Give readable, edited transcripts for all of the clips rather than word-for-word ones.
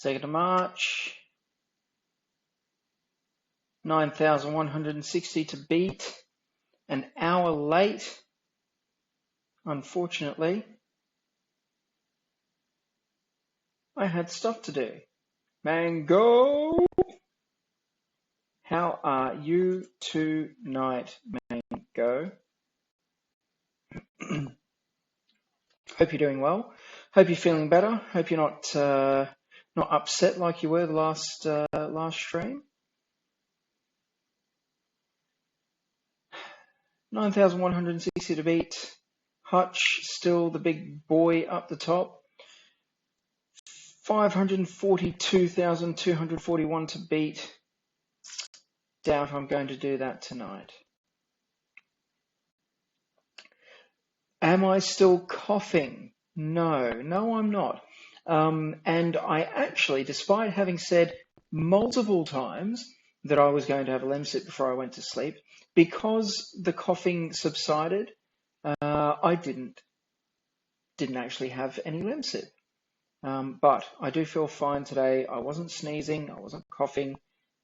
2nd of March. 9,160 to beat. An hour late, unfortunately. I had stuff to do. Mango! How are you tonight, Mango? Hope you're doing well. Hope you're feeling better. Hope you're not upset like you were the last stream. 9,160 to beat. Hutch still the big boy up the top. 542,241 to beat. Doubt I'm going to do that tonight. Am I still coughing? No, I'm not. And I actually, despite having said multiple times that I was going to have a lemsip before I went to sleep, because the coughing subsided, I didn't actually have any lemsip. But I do feel fine today. I wasn't sneezing. I wasn't coughing.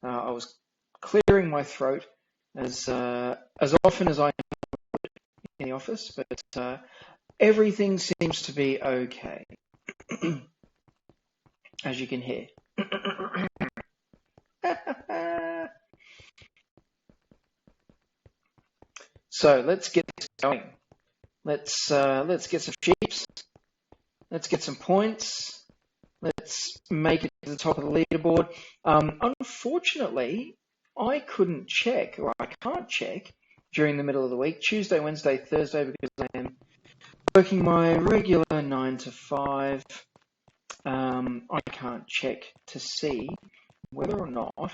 I was clearing my throat as often as I could in the office, but everything seems to be okay, as you can hear. So let's get this going. Let's get some sheeps. Let's get some points. Let's make it to the top of the leaderboard. Unfortunately, I couldn't check, or I can't check, during the middle of the week, Tuesday, Wednesday, Thursday, because I am working my regular 9 to 5. I can't check to see whether or not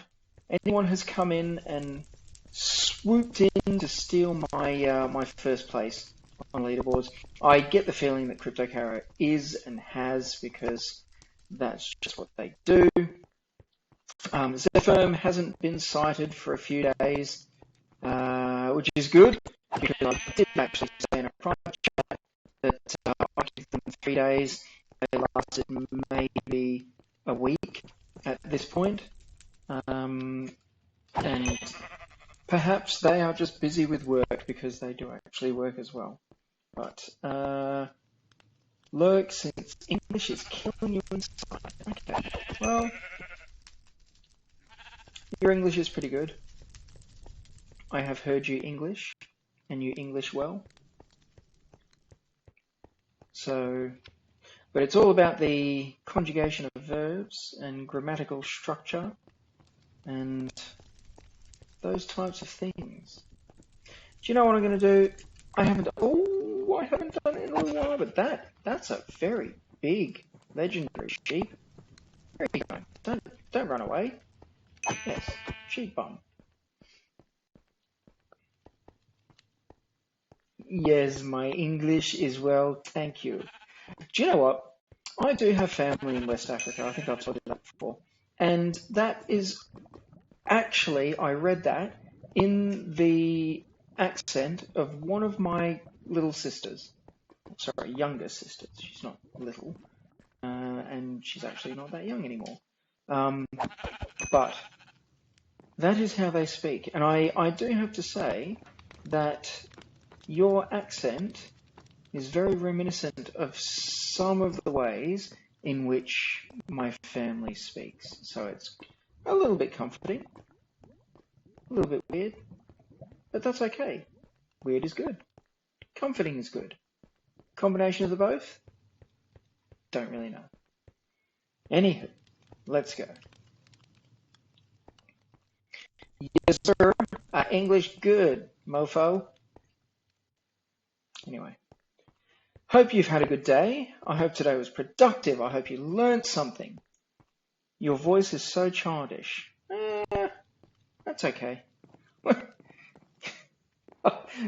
anyone has come in and swooped in to steal my my first place on leaderboards. I get the feeling that CryptoCaro is and has, because that's just what they do. Zephyr hasn't been cited for a few days, which is good, because I did actually say in a private chat that I give them 3 days. They lasted maybe a week at this point. And perhaps they are just busy with work, because they do actually work as well. But Lurk, since English is killing you inside. Okay, well, your English is pretty good. I have heard you English, and you English well. So, but it's all about the conjugation of verbs and grammatical structure and those types of things. Do you know what I'm going to do? I haven't done it in a little while, but that's a very big legendary sheep. Where are you going? Don't run away. Yes, sheep bum. Yes, my English is well, thank you. Do you know what? I do have family in West Africa. I think I've told you that before. And that is actually, I read that in the accent of one of my little sisters. Sorry, younger sisters. She's not little. And she's actually not that young anymore. But that is how they speak. And I do have to say that your accent is very reminiscent of some of the ways in which my family speaks. So it's a little bit comforting, a little bit weird, but that's okay. Weird is good. Comforting is good. Combination of the both? Don't really know. Anywho, let's go. Yes, sir. English good, mofo. Anyway. Hope you've had a good day. I hope today was productive. I hope you learnt something. Your voice is so childish. That's okay.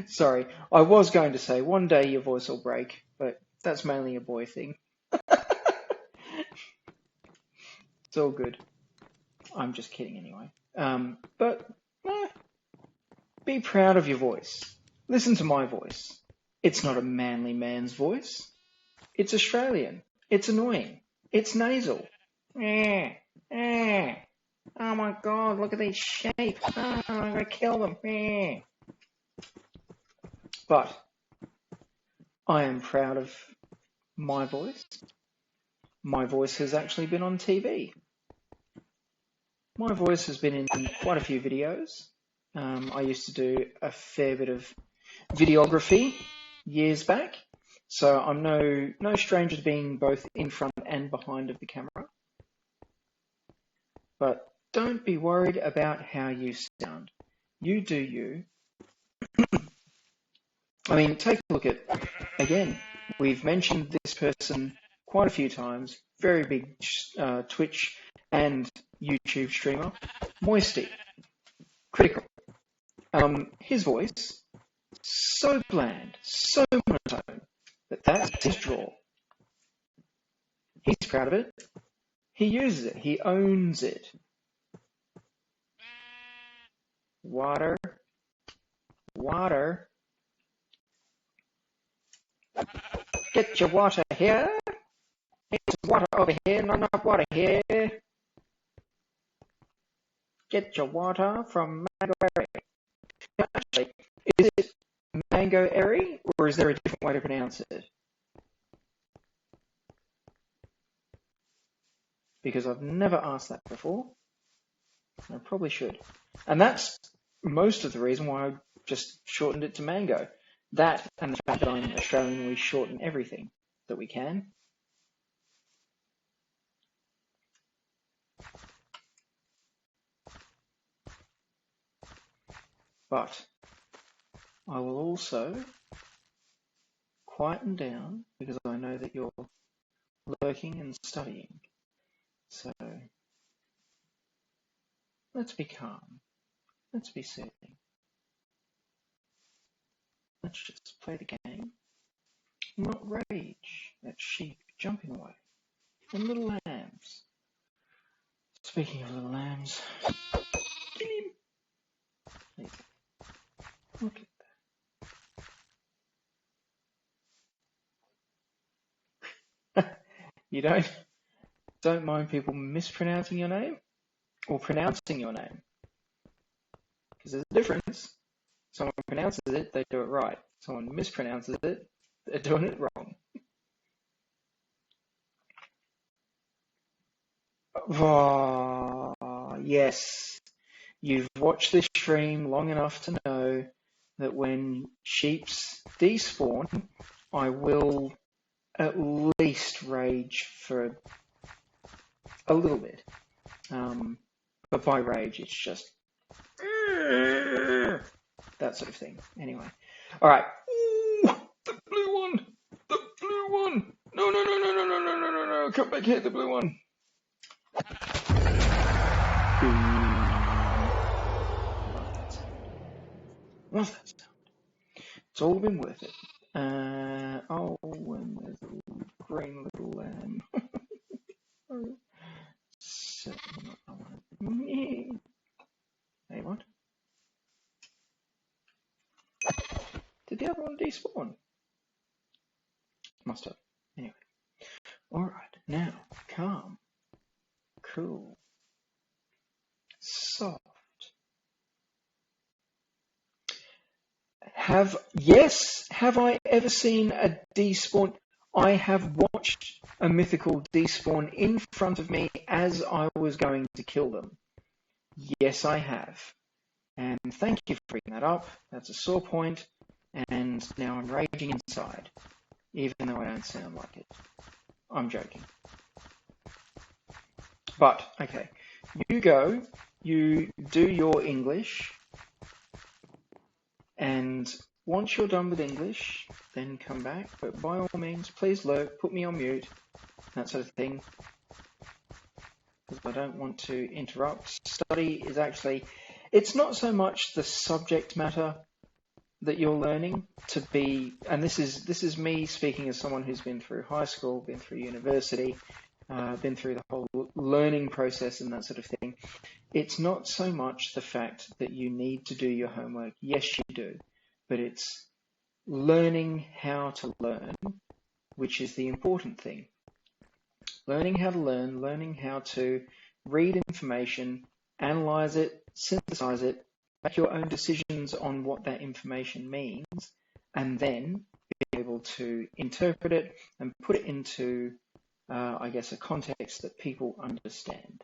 Sorry, I was going to say one day your voice will break, but that's mainly a boy thing. It's all good. I'm just kidding anyway. But be proud of your voice. Listen to my voice. It's not a manly man's voice. It's Australian. It's annoying. It's nasal. Oh my god, look at these sheep. I'm gonna kill them. But I am proud of my voice. My voice has actually been on TV. My voice has been in quite a few videos. I used to do a fair bit of videography years back, so I'm no stranger to being both in front and behind of the camera. But don't be worried about how you sound. You do you. I mean, take a look at, again, we've mentioned this person quite a few times, very big Twitch and YouTube streamer, Moisty, critical. His voice, so bland, so monotone, but that's his draw. He's proud of it. He uses it. He owns it. Water. Water. Get your water here. Get some water over here. Not enough water here. Get your water from Mango Area. Actually, is it Mango Area, or is there a different way to pronounce it? Because I've never asked that before. I probably should. And that's most of the reason why I just shortened it to Mango. That and the fact that I'm Australian, we shorten everything that we can. But I will also quieten down because I know that you're lurking and studying. So let's be calm. Let's be soothing. Let's just play the game. Not rage at sheep jumping away. And little lambs. Speaking of little lambs, kill him. Please. Look at that. You don't mind people mispronouncing your name or pronouncing your name? Because there's a difference. Someone pronounces it, they do it right. Someone mispronounces it, they're doing it wrong. Oh, yes. You've watched this stream long enough to know that when sheeps despawn, I will at least rage for a little bit. But by rage, it's just that sort of thing. Anyway. All right. Ooh, the blue one. The blue one. No, no, no, no, no, no, no, no, no, no. Come back here, the blue one. Love that sound. It's all been worth it. Oh, when there's a little green little lamb. Hey, what? Did the other one despawn? Must have. Anyway. Alright, now, calm, cool, soft. Have I ever seen a despawn? I have watched a mythical despawn in front of me as I was going to kill them. Yes, I have. And thank you for bringing that up. That's a sore point. And now I'm raging inside, even though I don't sound like it. I'm joking. But, okay. You go, you do your English, and once you're done with English, then come back. But by all means, please lurk, put me on mute, that sort of thing, because I don't want to interrupt. Study is actually, it's not so much the subject matter that you're learning to be, and this is me speaking as someone who's been through high school, been through university, been through the whole learning process and that sort of thing. It's not so much the fact that you need to do your homework. Yes, you do, but it's learning how to learn, which is the important thing. Learning how to learn, learning how to read information, analyze it, synthesize it, make your own decisions on what that information means, and then be able to interpret it and put it into, I guess, a context that people understand.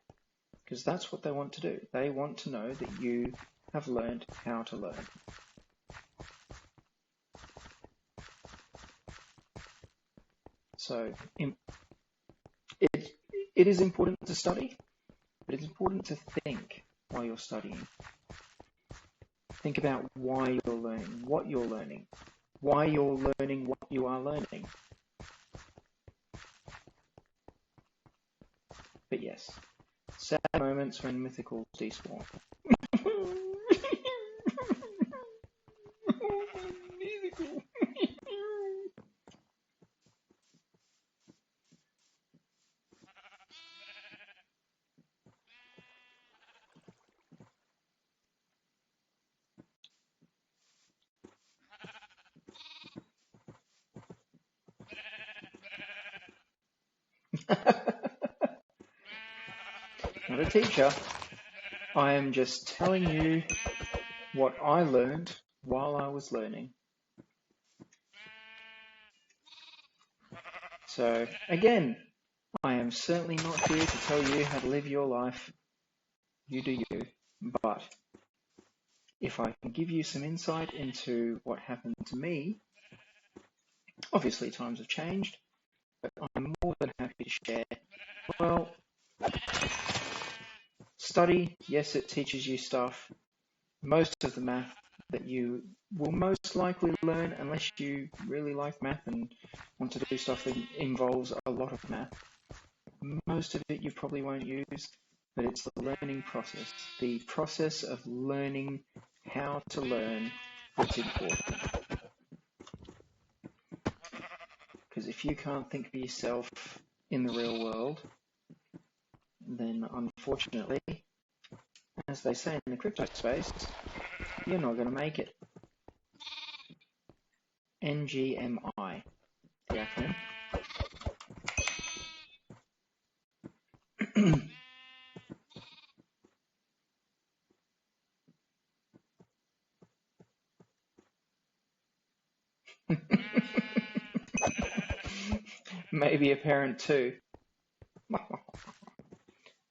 Because that's what they want to do. They want to know that you have learned how to learn. So it is important to study, but it's important to think while you're studying. Think about why you're learning, what you're learning, why you're learning what you are learning. But yes, sad moments when mythicals despawn. Not a teacher. I am just telling you what I learned while I was learning. So again, I am certainly not here to tell you how to live your life. You do you. But if I can give you some insight into what happened to me, obviously times have changed, but I'm more than happy to share. Well, study, yes, it teaches you stuff. Most of the math that you will most likely learn, unless you really like math and want to do stuff that involves a lot of math, most of it you probably won't use, but it's the learning process. The process of learning how to learn that's important. Because if you can't think for yourself in the real world, then unfortunately, as they say in the crypto space, you're not going to make it. NGMI, the acronym. Maybe a parent too.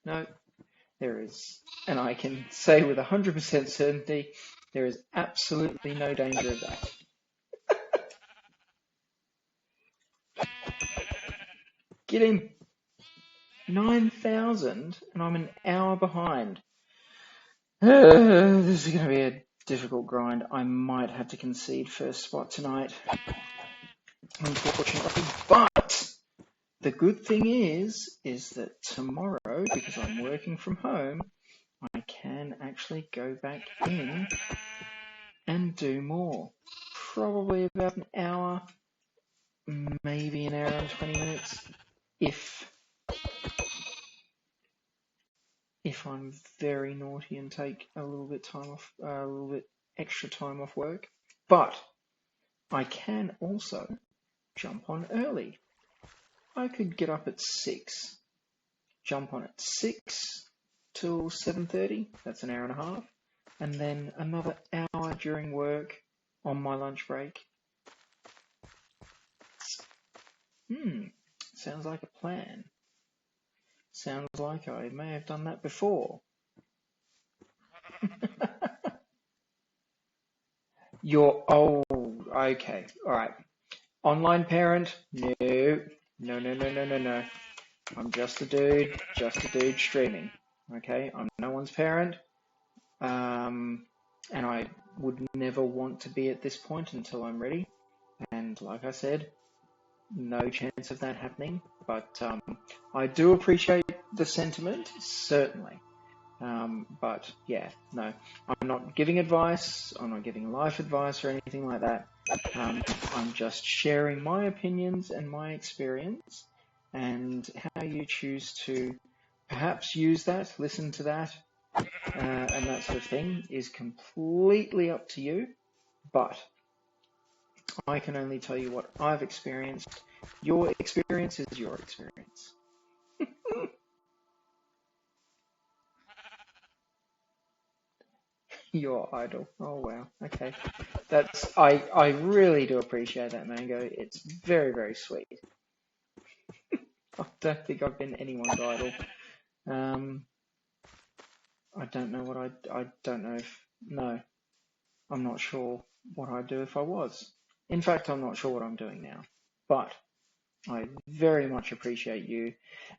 No, there is, and I can say with 100% certainty, there is absolutely no danger of that. Get in. 9,000 and I'm an hour behind. This is going to be a difficult grind. I might have to concede first spot tonight, unfortunately. But the good thing is that tomorrow, because I'm working from home, I can actually go back in and do more. Probably about an hour, maybe an hour and 20 minutes, if I'm very naughty and take a little bit extra time off work. But I can also jump on early. I could get up at 6, jump on at 6 till 7:30, that's an hour and a half, and then another hour during work on my lunch break. Sounds like a plan. Sounds like I may have done that before. You're old. Okay, alright. Online parent? No. I'm just a dude streaming. Okay, I'm no one's parent. And I would never want to be at this point until I'm ready. And like I said, no chance of that happening. But I do appreciate the sentiment, certainly. But yeah, no, I'm not giving advice. I'm not giving life advice or anything like that. I'm just sharing my opinions and my experience, and how you choose to perhaps use that, listen to that, and that sort of thing is completely up to you. But I can only tell you what I've experienced. Your experience is your experience. Your idol. Oh wow. Okay. I really do appreciate that, Mango. It's very, very sweet. I don't think I've been anyone's idol. I don't know what I don't know if no. I'm not sure what I'd do if I was. In fact, I'm not sure what I'm doing now. But I very much appreciate you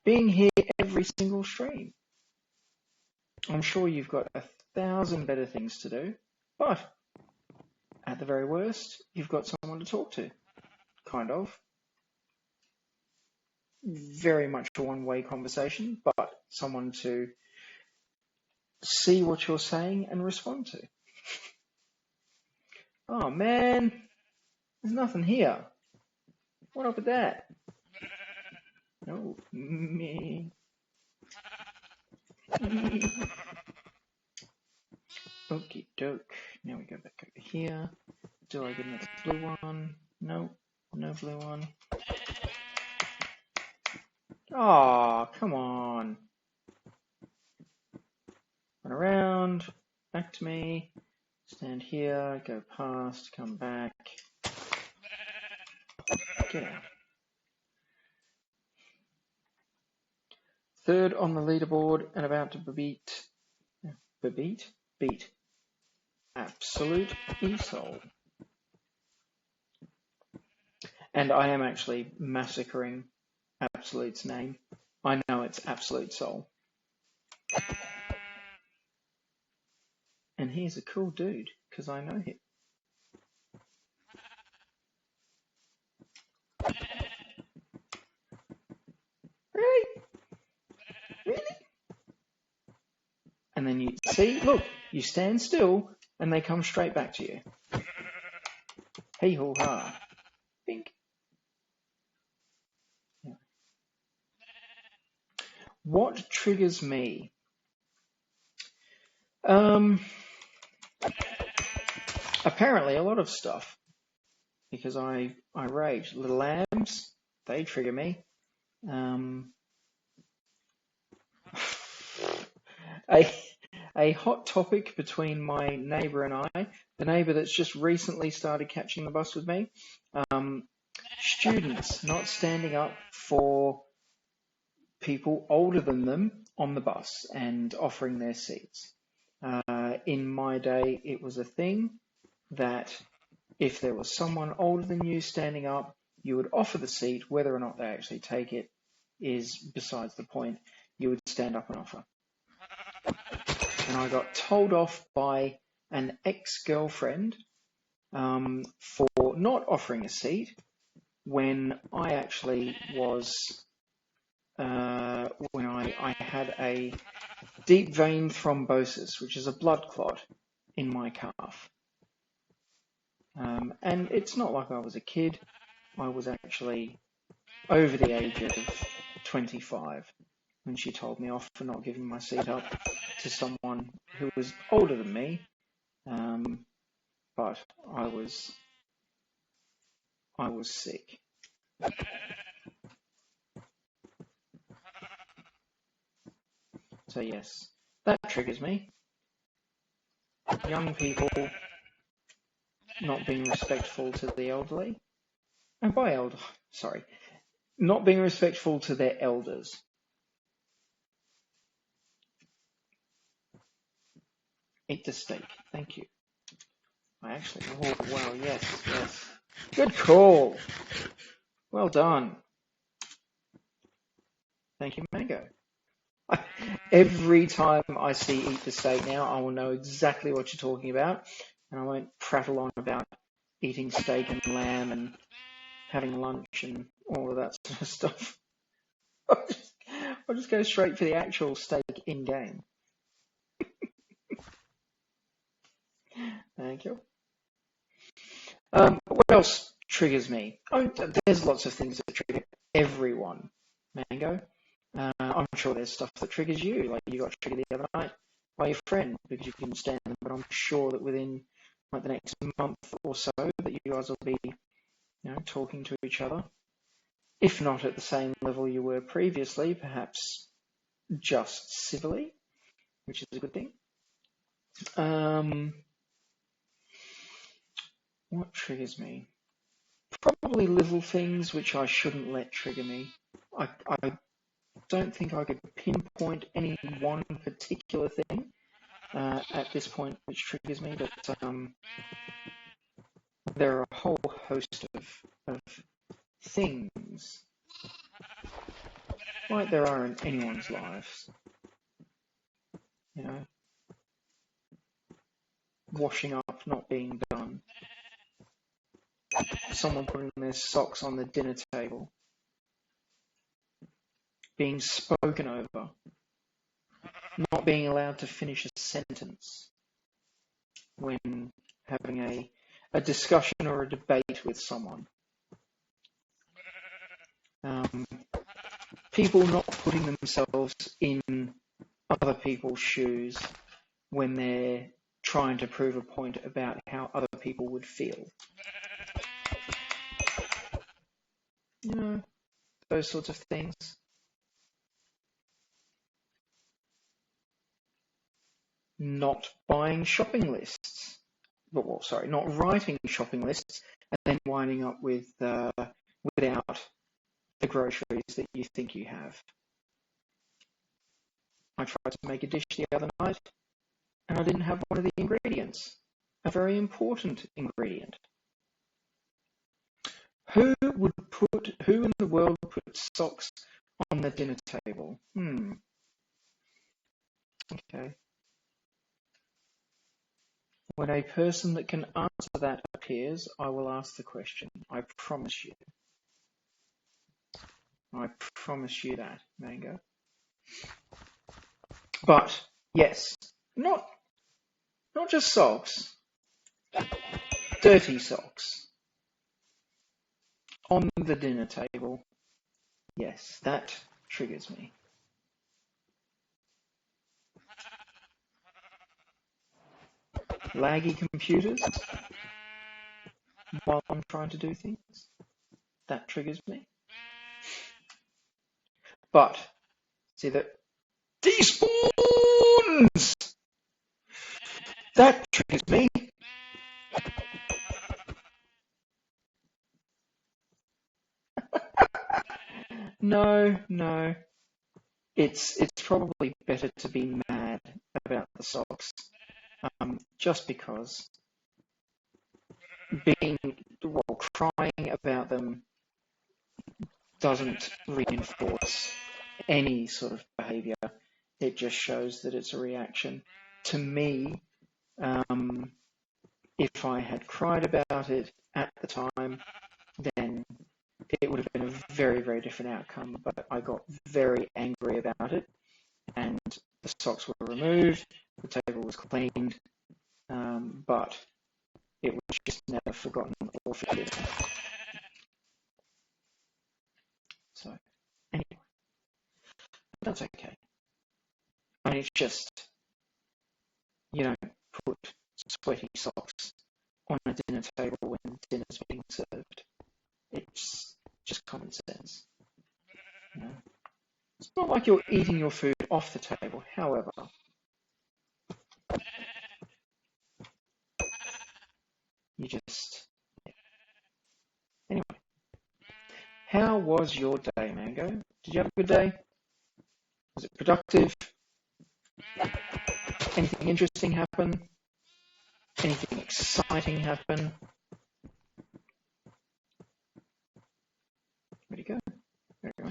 being here every single stream. I'm sure you've got 1,000 better things to do, but at the very worst, you've got someone to talk to, kind of. Very much a one-way conversation, but someone to see what you're saying and respond to. Oh man, there's nothing here. What up with that? Oh, me. Okie doke. Now we go back over here. Do I get another blue one? No, no blue one. Oh, come on. Run around, back to me, stand here, go past, come back. Get out. Third on the leaderboard and about to beat Absolute ESOL. And I am actually massacring Absolute's name. I know it's Absolute Soul. And he's a cool dude, because I know him. Really? Really? And then you see, look, you stand still and they come straight back to you. Hey ho ha. Bink. Yeah. What triggers me? Apparently a lot of stuff. Because I rage. Little lambs, they trigger me. A hot topic between my neighbour and I, the neighbour that's just recently started catching the bus with me, students not standing up for people older than them on the bus and offering their seats. In my day, it was a thing that if there was someone older than you standing up, you would offer the seat. Whether or not they actually take it is besides the point. You would stand up and offer. And I got told off by an ex-girlfriend for not offering a seat when I actually was, when I had a deep vein thrombosis, which is a blood clot in my calf. And it's not like I was a kid. I was actually over the age of 25 when she told me off for not giving my seat up to someone who was older than me. But I was sick. So yes, that triggers me. Young people not being respectful to the elderly. And by not being respectful to their elders. Eat the steak. Thank you. Oh wow, yes. Good call. Well done. Thank you, Mango. Every time I see Eat the Steak now, I will know exactly what you're talking about, and I won't prattle on about eating steak and lamb and having lunch and all of that sort of stuff. I'll just go straight for the actual steak in game. Thank you. What else triggers me? Oh, there's lots of things that trigger everyone, Mango. I'm sure there's stuff that triggers you, like you got triggered the other night by your friend because you couldn't stand them, but I'm sure that within like the next month or so that you guys will be, talking to each other. If not at the same level you were previously, perhaps just civilly, which is a good thing. What triggers me? Probably little things which I shouldn't let trigger me. I don't think I could pinpoint any one particular thing at this point which triggers me, but there are a whole host of things like there are in anyone's lives. You know, washing up not being done, someone putting their socks on the dinner table, being spoken over, not being allowed to finish a sentence when having a discussion or a debate with someone. People not putting themselves in other people's shoes when they're trying to prove a point about how other people would feel. You know, those sorts of things. Not buying shopping lists. Well, sorry, not writing shopping lists and then winding up without the groceries that you think you have. I tried to make a dish the other night and I didn't have one of the ingredients, a very important ingredient. Who in the world would put socks on the dinner table? Okay. When a person that can answer that appears, I will ask the question. I promise you. I promise you that, Mango. But, yes, not just socks, dirty socks on the dinner table. Yes, that triggers me. Laggy computers while I'm trying to do things. That triggers me. But, see that despawns! That triggers me. No. It's probably better to be mad about the socks, just because crying about them doesn't reinforce any sort of behavior. It just shows that it's a reaction. To me, if I had cried about it at the time, then it would have been a very, very different outcome. But I got very angry about it, and the socks were removed, the table was cleaned, but it was just never forgotten or forgiven. So, anyway, that's okay. I mean, it's just, you don't put sweaty socks on a dinner table when dinner's being served. It's just common sense. You know? It's not like you're eating your food off the table, however. You just... Anyway. How was your day, Mango? Did you have a good day? Was it productive? Anything interesting happen? Anything exciting happen? Where'd he go? There we go.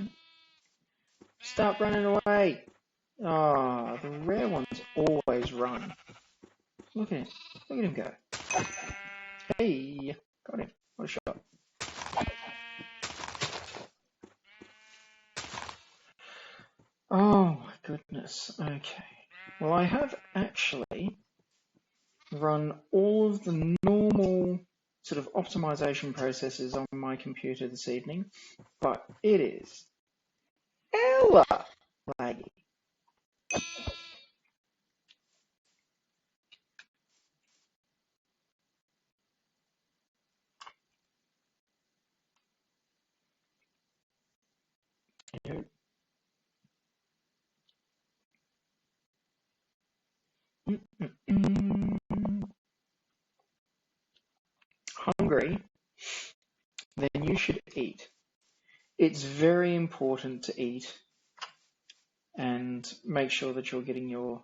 Stop running away! Ah, the rare ones always run. Look at him. Look at him go. Hey! Got him. What a shot. Oh my goodness. Okay. Well, I have actually run all of the normal sort of optimization processes on my computer this evening, but it is hella laggy. you should eat. It's very important to eat and make sure that you're getting your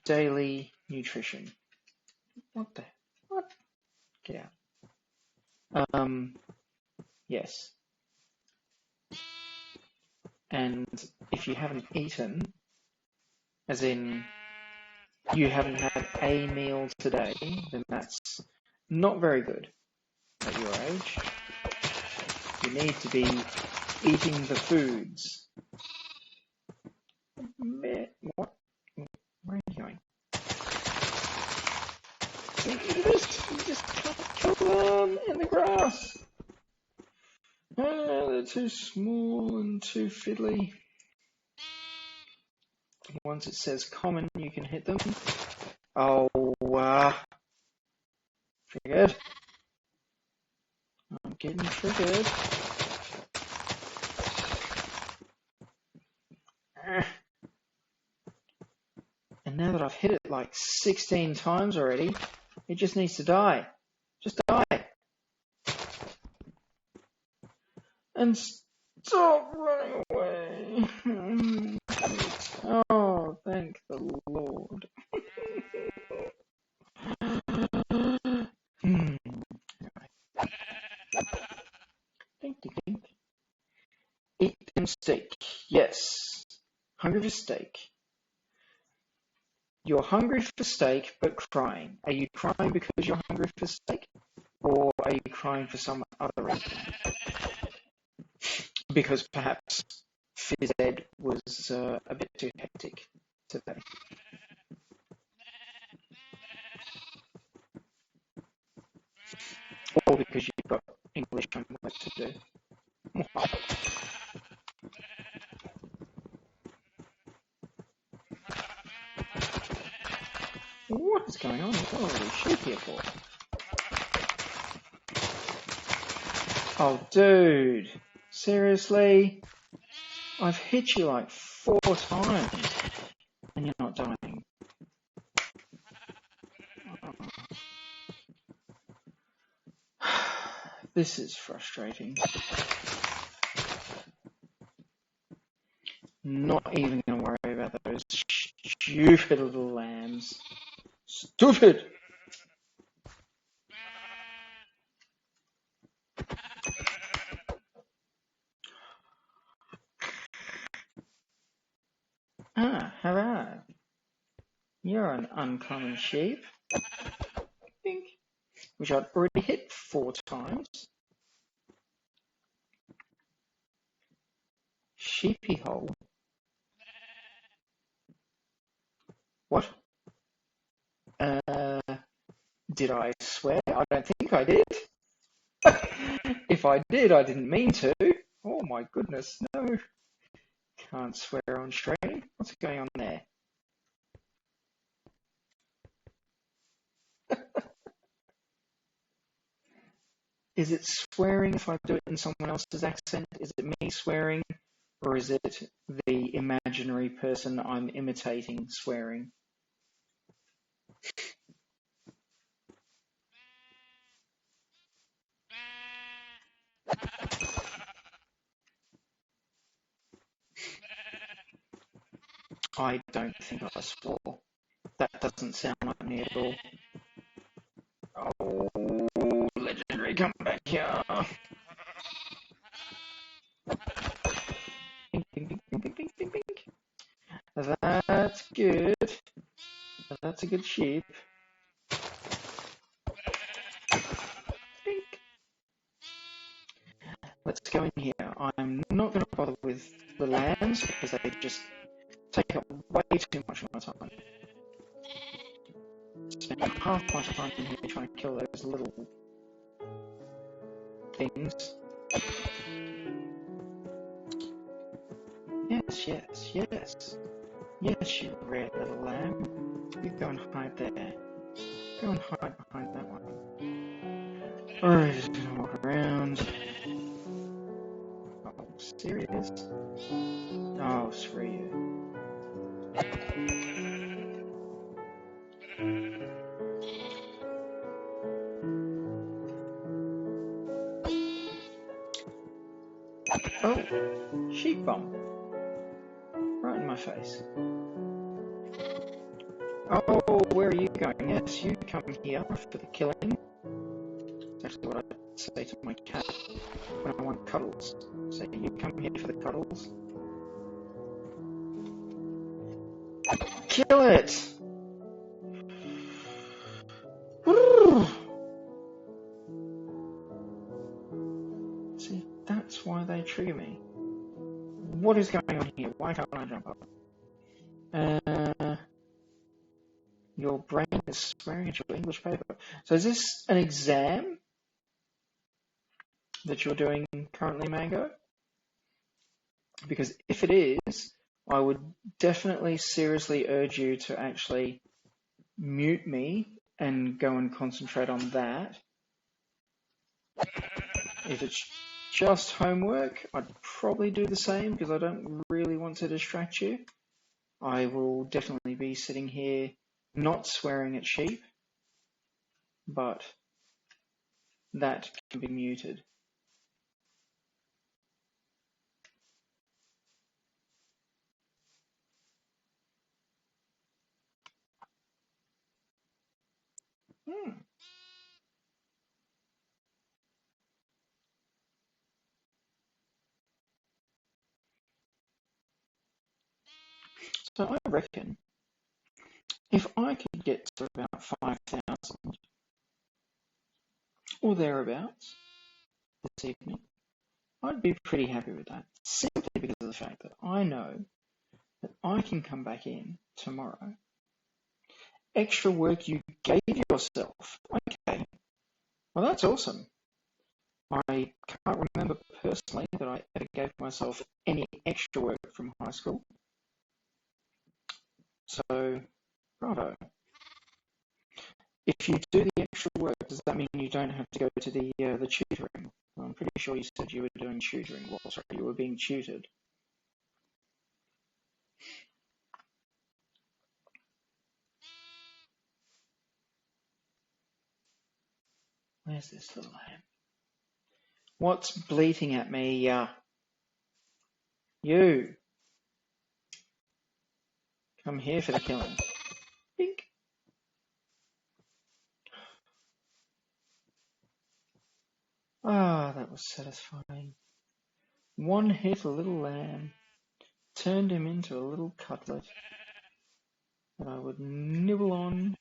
daily nutrition. What the? What? Get out. Yes. And if you haven't eaten, as in you haven't had a meal today, then that's not very good at your age. You need to be eating the foods. What? Where are you going? Look at this! You just can't kill them in the grass! They're too small and too fiddly. Once it says common, you can hit them. Oh, triggered. I'm getting triggered. And now that I've hit it like 16 times already, it just needs to die. Just die. And stop running away. Oh, thank the Lord. Dink, dink, dink. Eat them steak. Yes. Hungry for steak. You're hungry for steak, but crying. Are you crying because you're hungry for steak? Or are you crying for some other reason? Because perhaps phys ed was a bit too hectic today. Or because you've got English homework to do. What is going on? What are these sheep here for? Oh, dude. Seriously? I've hit you like 4 times and you're not dying. This is frustrating. Not even going to worry about those stupid little lambs. Stupid! Ah, hello. You're an uncommon sheep. Think. Which I'd already hit 4 times. Sheepy hole. What? Did I swear? I don't think I did. If I did, I didn't mean to. Oh my goodness, no. Can't swear on stream. What's going on there? Is it swearing if I do it in someone else's accent? Is it me swearing? Or is it the imaginary person I'm imitating swearing? I don't think I swore. That doesn't sound like me at all. Oh, legendary, come back here. Bing, bing, bing, bing, bing, bing, bing, bing. That's good. That's a good sheep. Bing. Let's go in here. I'm not going to bother with the lambs because they just take up way too much of my time. Spend half my time in here trying to kill those little things. Yes, yes, yes. Yes, you rare little lamb. You go and hide there. Go and hide behind that one. Alright, just gonna walk around. Oh, serious? Oh, screw you. Oh, sheep bum. Right in my face. Oh, where are you going? Yes, you come here for the killing. That's actually what I say to my cat when I want cuddles. So you come here for the cuddles. Kill it! See, that's why they trigger me. What is going on here? Why can't I jump up? Your brain is swearing at your English paper. So is this an exam that you're doing currently, Mango? Because if it is, I would definitely seriously urge you to actually mute me and go and concentrate on that. If it's just homework, I'd probably do the same because I don't really want to distract you. I will definitely be sitting here not swearing at sheep, but that can be muted. So I reckon if I could get to about 5,000 or thereabouts this evening, I'd be pretty happy with that, simply because of the fact that I know that I can come back in tomorrow. Extra work you gave yourself. Okay, well that's awesome. I can't remember personally that I ever gave myself any extra work from high school. So, bravo. If you do the extra work, does that mean you don't have to go to the tutoring? Well, I'm pretty sure you said you were doing tutoring. Well, sorry, you were being tutored. Where's this little lamb? What's bleating at me? You. Come here for the killing. Bink. Ah, that was satisfying. One hit a little lamb, turned him into a little cutlet that I would nibble on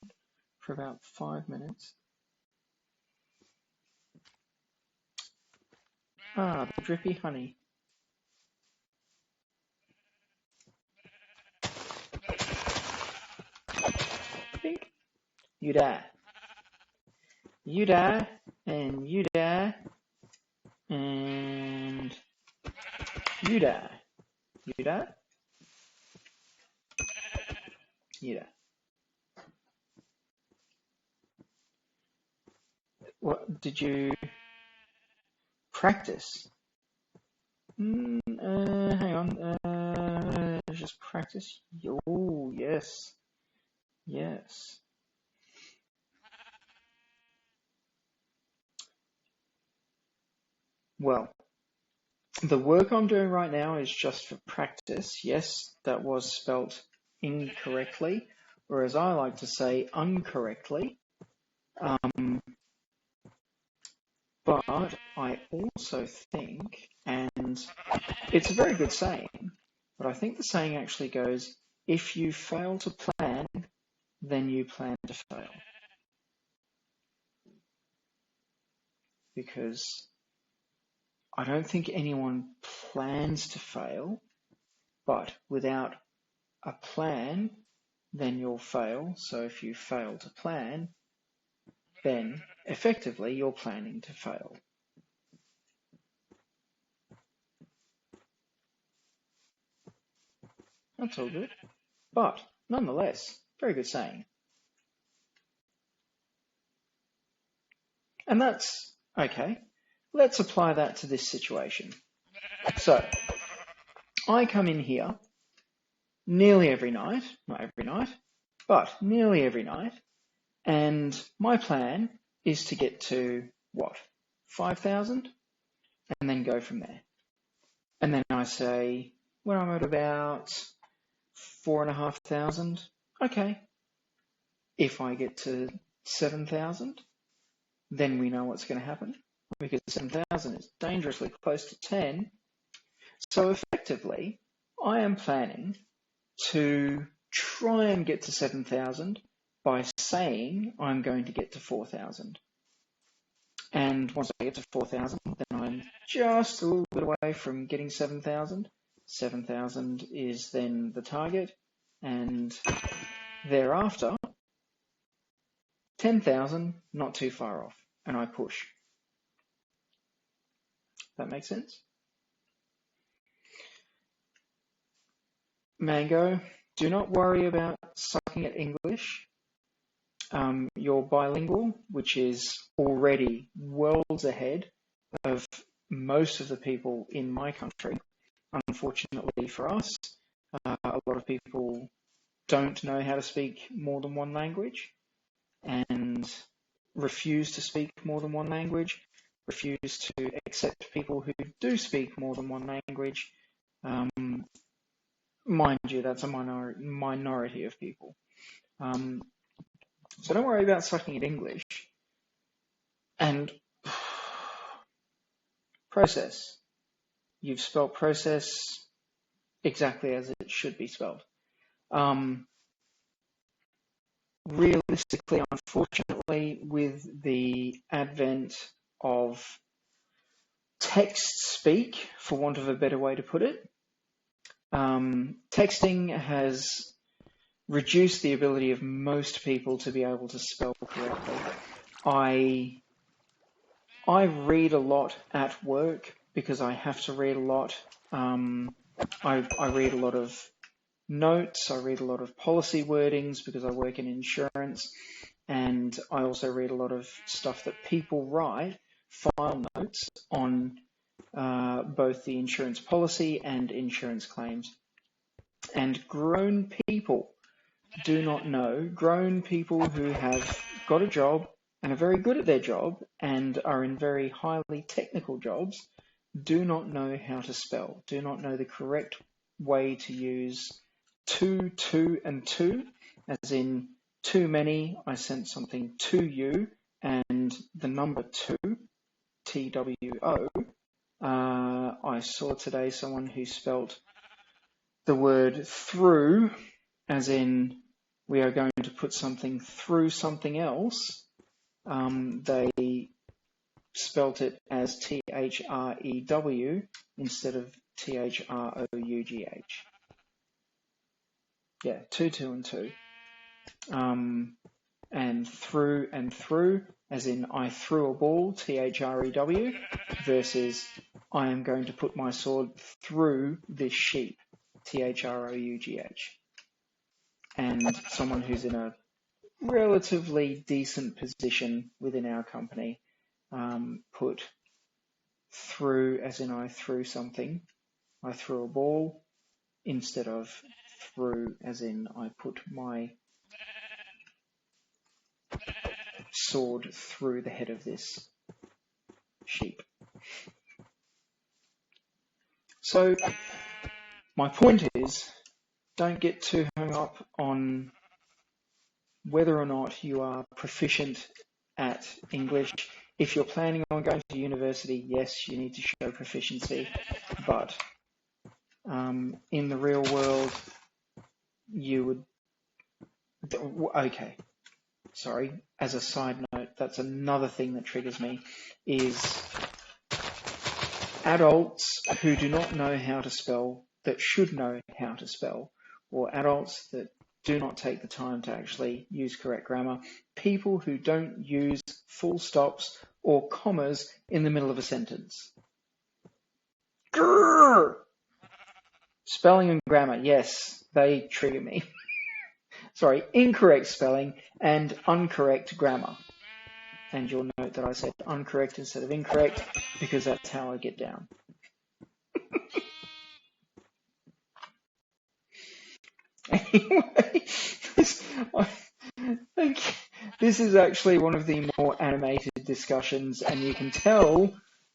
for about 5 minutes. Ah, the drippy honey. Bink. You die. You die, and you die, and you die. You die. You die. What did you practice? Hang on. Just practice. Oh, yes. Yes. Well, the work I'm doing right now is just for practice. Yes, that was spelt incorrectly, or as I like to say, uncorrectly. But I also think, and it's a very good saying, but I think the saying actually goes, if you fail to plan, then you plan to fail. Because I don't think anyone plans to fail, but without a plan, then you'll fail. So if you fail to plan, then effectively you're planning to fail. That's all good. But nonetheless, very good saying. And that's okay. Let's apply that to this situation. So I come in here nearly every night, not every night, but nearly every night. And my plan is to get to what? 5,000 and then go from there. And then I say, well, I'm at about 4,500. Okay. If I get to 7,000, then we know what's going to happen, because 7,000 is dangerously close to 10. So effectively, I am planning to try and get to 7,000 by saying I'm going to get to 4,000. And once I get to 4,000, then I'm just a little bit away from getting 7,000. 7,000 is then the target, and thereafter, 10,000, not too far off, and I push. That makes sense? Mango, do not worry about sucking at English. You're bilingual, which is already worlds ahead of most of the people in my country. Unfortunately for us, a lot of people don't know how to speak more than one language and refuse to speak more than one language, refuse to accept people who do speak more than one language. Mind you, that's a minority of people. So don't worry about sucking at English. And process. You've spelled process exactly as it should be spelled. Realistically, unfortunately, with the advent of text speak, for want of a better way to put it, texting has reduced the ability of most people to be able to spell correctly. I read a lot at work because I have to read a lot. I read a lot of notes, I read a lot of policy wordings because I work in insurance, and I also read a lot of stuff that people write, file notes on both the insurance policy and insurance claims. And grown people do not know, grown people who have got a job and are very good at their job and are in very highly technical jobs, do not know how to spell, do not know the correct way to use two, and two, as in too many, I sent something to you, and the number 2, TWO. I saw today someone who spelt the word through, as in we are going to put something through something else. They spelt it as THREW instead of THROUGH. Yeah, 2, and 2. And through, as in I threw a ball, THREW, versus I am going to put my sword through this sheep, THROUGH. And someone who's in a relatively decent position within our company put through, as in I threw something, I threw a ball, instead of through, as in I put my sword through the head of this sheep. So my point is, don't get too hung up on whether or not you are proficient at English. If you're planning on going to university, yes, you need to show proficiency, but in the real world, you would... Okay, sorry, as a side note, that's another thing that triggers me, is adults who do not know how to spell, that should know how to spell, or adults that do not take the time to actually use correct grammar, people who don't use full stops or commas in the middle of a sentence. Grrr! Spelling and grammar, yes, they trigger me. Sorry, incorrect spelling and incorrect grammar. And you'll note that I said incorrect instead of incorrect because that's how I get down. Anyway, this is actually one of the more animated discussions, and you can tell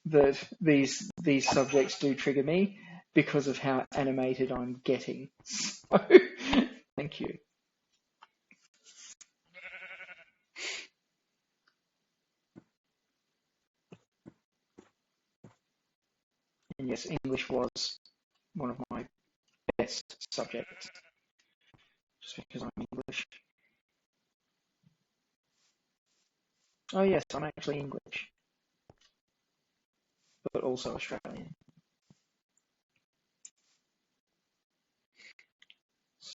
that these subjects do trigger me. because of how animated I'm getting. So, thank you. And yes, English was one of my best subjects, just because I'm English. Oh yes, I'm actually English, but also Australian.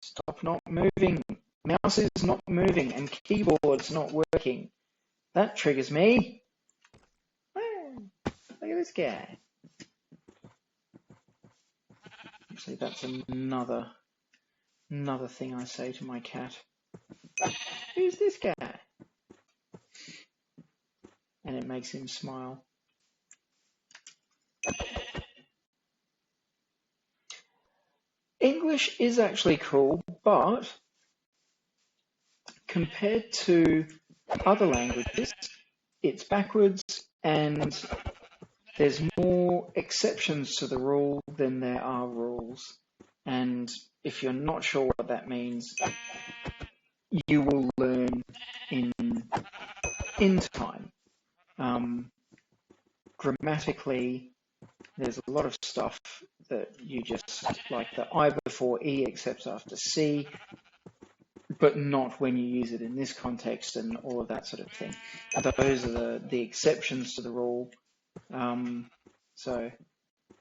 Stop not moving. Mouse is not moving and keyboard's not working. That triggers me. Look at this guy. Actually, that's another thing I say to my cat. Who's this guy? And it makes him smile. English is actually cool, but compared to other languages, it's backwards and there's more exceptions to the rule than there are rules. And if you're not sure what that means, you will learn in time. Grammatically, there's a lot of stuff that you just, like the I before E except after C, but not when you use it in this context and all of that sort of thing. Those are the exceptions to the rule. So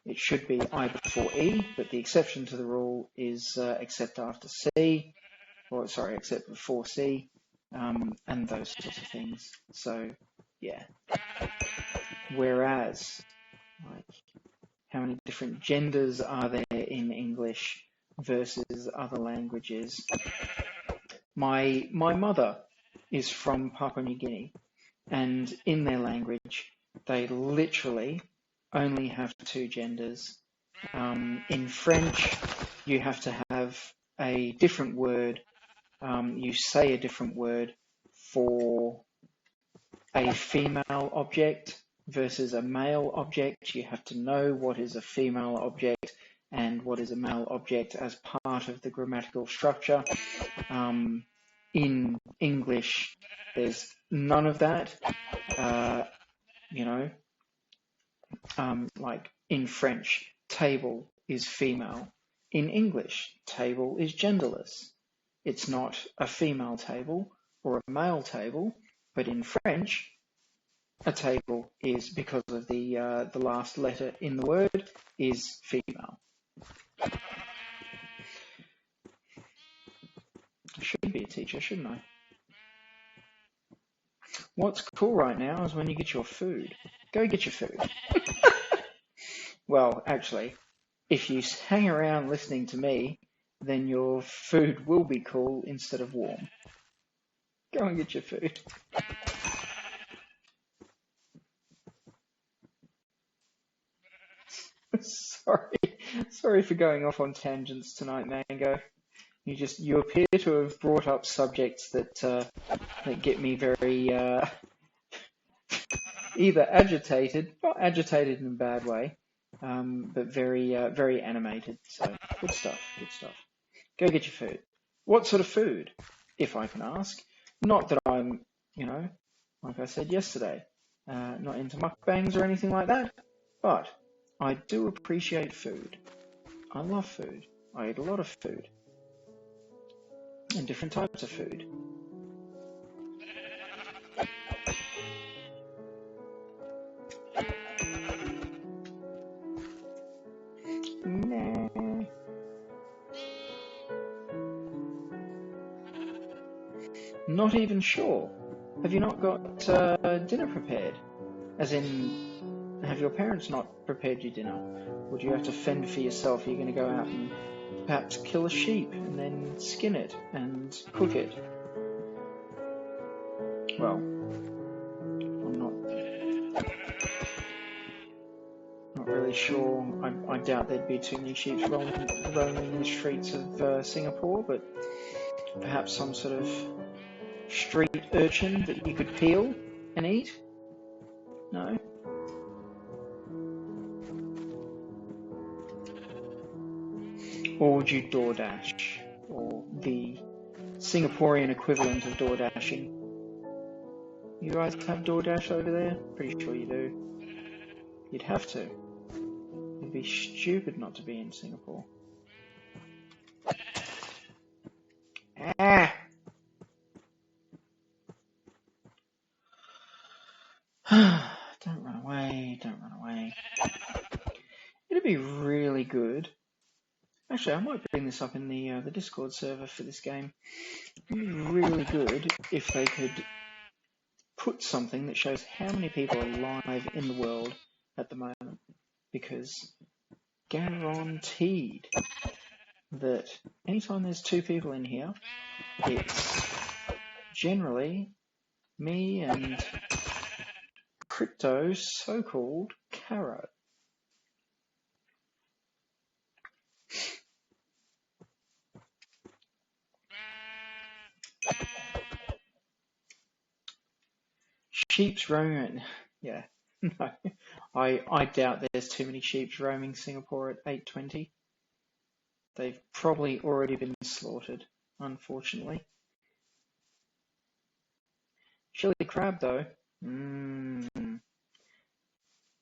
it should be I before E, but the exception to the rule is except after C, or sorry, except before C, and those sorts of things. So yeah. Whereas, like, how many different genders are there in English versus other languages? My mother is from Papua New Guinea, and in their language, they literally only have 2 genders. In French, you have to have a different word. You say a different word for a female object versus a male object. You have to know what is a female object and what is a male object as part of the grammatical structure. In English, there's none of that. Like in French, table is female. In English, table is genderless. It's not a female table or a male table, but in French, a table is, because of the last letter in the word, is female. I should be a teacher, shouldn't I? What's cool right now is when you get your food. Go get your food. Well, actually, if you hang around listening to me, then your food will be cool instead of warm. Go and get your food. Sorry for going off on tangents tonight, Mango. You appear to have brought up subjects that get me very either agitated, not agitated in a bad way, but very animated. So good stuff. Go get your food. What sort of food, if I can ask? Not that I'm, like I said yesterday, not into mukbangs or anything like that, but I do appreciate food. I love food. I eat a lot of food. And different types of food. Nah. Not even sure. Have you not got dinner prepared? As in, have your parents not prepared you dinner? Or do you have to fend for yourself? Are you going to go out and perhaps kill a sheep and then skin it and cook it? Well, I'm not really sure. I doubt there'd be too many sheep roaming the streets of Singapore, but perhaps some sort of street urchin that you could peel and eat? No? Or would you DoorDash? Or the Singaporean equivalent of DoorDashing? You guys have DoorDash over there? Pretty sure you do. You'd have to. You'd be stupid not to be in Singapore. Ah! Don't run away, don't run away. It'd be really good. Actually, I might bring this up in the Discord server for this game. It'd be really good if they could put something that shows how many people are live in the world at the moment. Because guaranteed that anytime there's 2 people in here, it's generally me and crypto so-called Caro. Sheep's roaming. Yeah, no. I doubt there's too many sheep roaming Singapore at 8:20. They've probably already been slaughtered, unfortunately. Chili crab, though.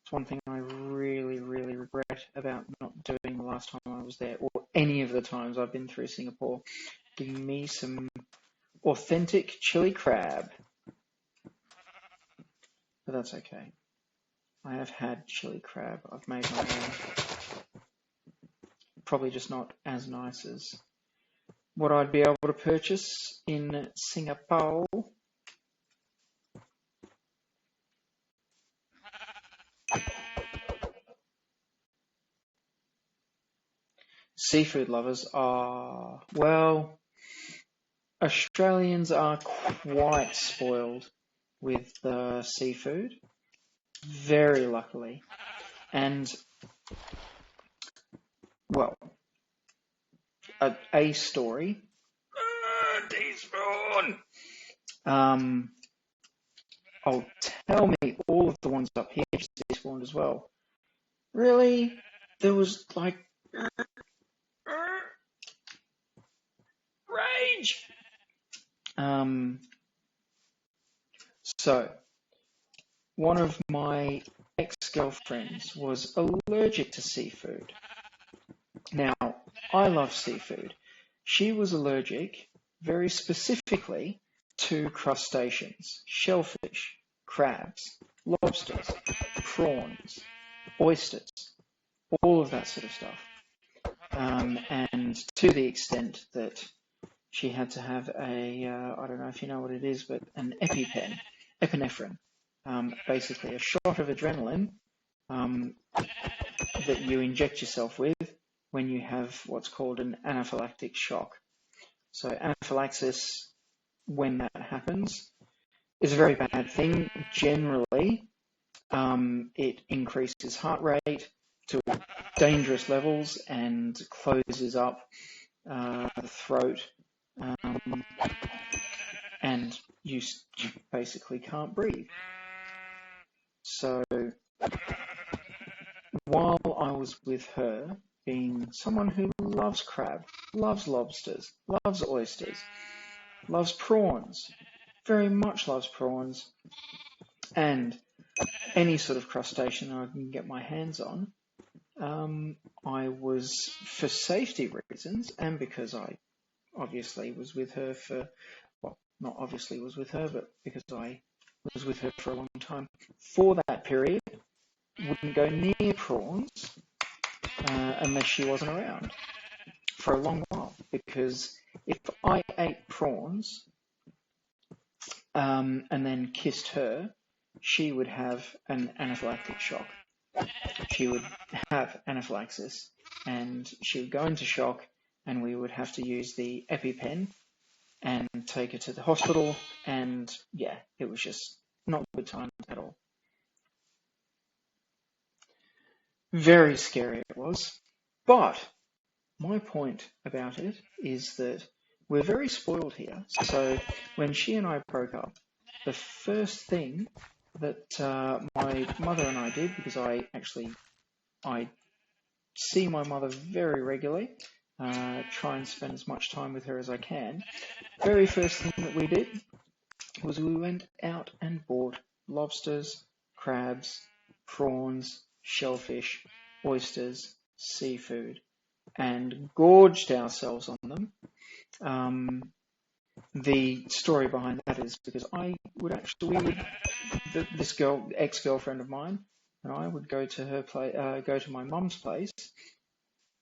It's one thing I really, really regret about not doing the last time I was there, or any of the times I've been through Singapore. Giving me some authentic chili crab. But that's okay. I have had chili crab. I've made my own. Probably just not as nice as what I'd be able to purchase in Singapore. Seafood lovers are, well, Australians are quite spoiled with seafood, very luckily. And, well, a story. Despawn! Oh, tell me, all of the ones up here just despawned as well. Really? There was like rage. So one of my ex-girlfriends was allergic to seafood. Now, I love seafood. She was allergic very specifically to crustaceans, shellfish, crabs, lobsters, prawns, oysters, all of that sort of stuff. And to the extent that she had to have I don't know if you know what it is, but an EpiPen, epinephrine, basically a shot of adrenaline that you inject yourself with when you have what's called an anaphylactic shock. So anaphylaxis, when that happens, is a very bad thing. Generally, it increases heart rate to dangerous levels and closes up the throat, and you basically can't breathe. So while I was with her, being someone who loves crab, loves lobsters, loves oysters, loves prawns, very much loves prawns, and any sort of crustacean I can get my hands on, I was, for safety reasons, and because I obviously was with her for, well, not obviously was with her, but because I was with her for a long time, for that period, wouldn't go near prawns unless she wasn't around for a long while. Because if I ate prawns and then kissed her, she would have an anaphylactic shock. She would have anaphylaxis and she would go into shock, and we would have to use the EpiPen and take her to the hospital. And yeah, it was just not a good time at all. Very scary it was. But my point about it is that we're very spoiled here. So when she and I broke up, the first thing that my mother and I did, because I see my mother very regularly, try and spend as much time with her as I can. Very first thing that we did was we went out and bought lobsters, crabs, prawns, shellfish, oysters, seafood, and gorged ourselves on them. The story behind that is because this ex-girlfriend of mine, and I would go to my mum's place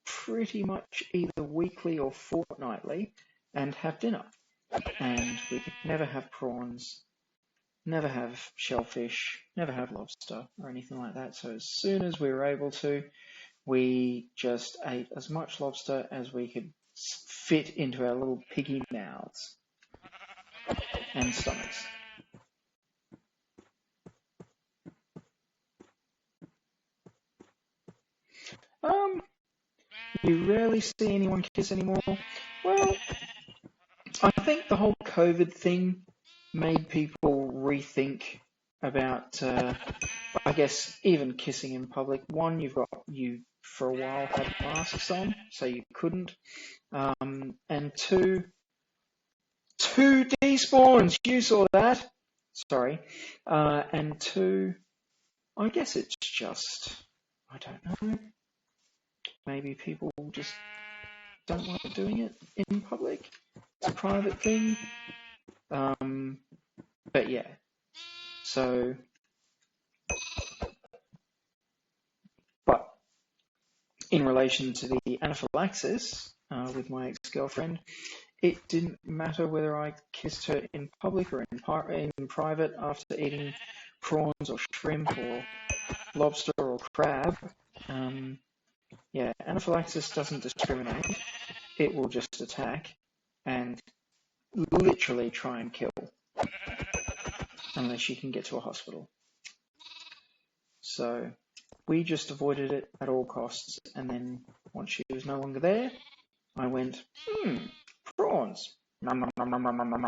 pretty much either weekly or fortnightly and have dinner. And we could never have prawns, never have shellfish, never have lobster or anything like that. So as soon as we were able to, we just ate as much lobster as we could fit into our little piggy mouths and stomachs. You rarely see anyone kiss anymore. Well, I think the whole COVID thing made people rethink about, I guess, even kissing in public. One, you for a while had masks on, so you couldn't. And two despawns. You saw that. Sorry. And two, I guess it's just, I don't know. Maybe people just don't like doing it in public. It's a private thing. But yeah. So, but in relation to the anaphylaxis with my ex-girlfriend, it didn't matter whether I kissed her in public or in private after eating prawns or shrimp or lobster or crab. Yeah, anaphylaxis doesn't discriminate. It will just attack and literally try and kill unless you can get to a hospital. So we just avoided it at all costs, and then once she was no longer there, I went, prawns, nom nom nom nom nom nom nom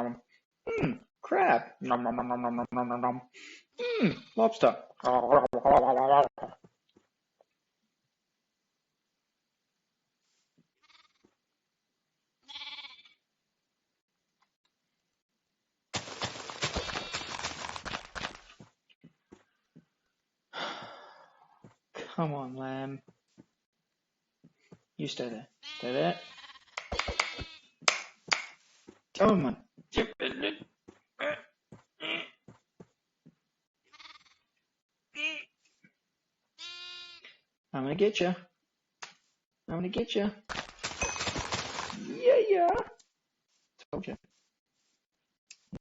nom, crab, nom nom nom nom nom nom nom nom, lobster. Come on, lamb. You stay there. Stay there. Oh my. I'm gonna get you. I'm gonna get you. Yeah. Told you.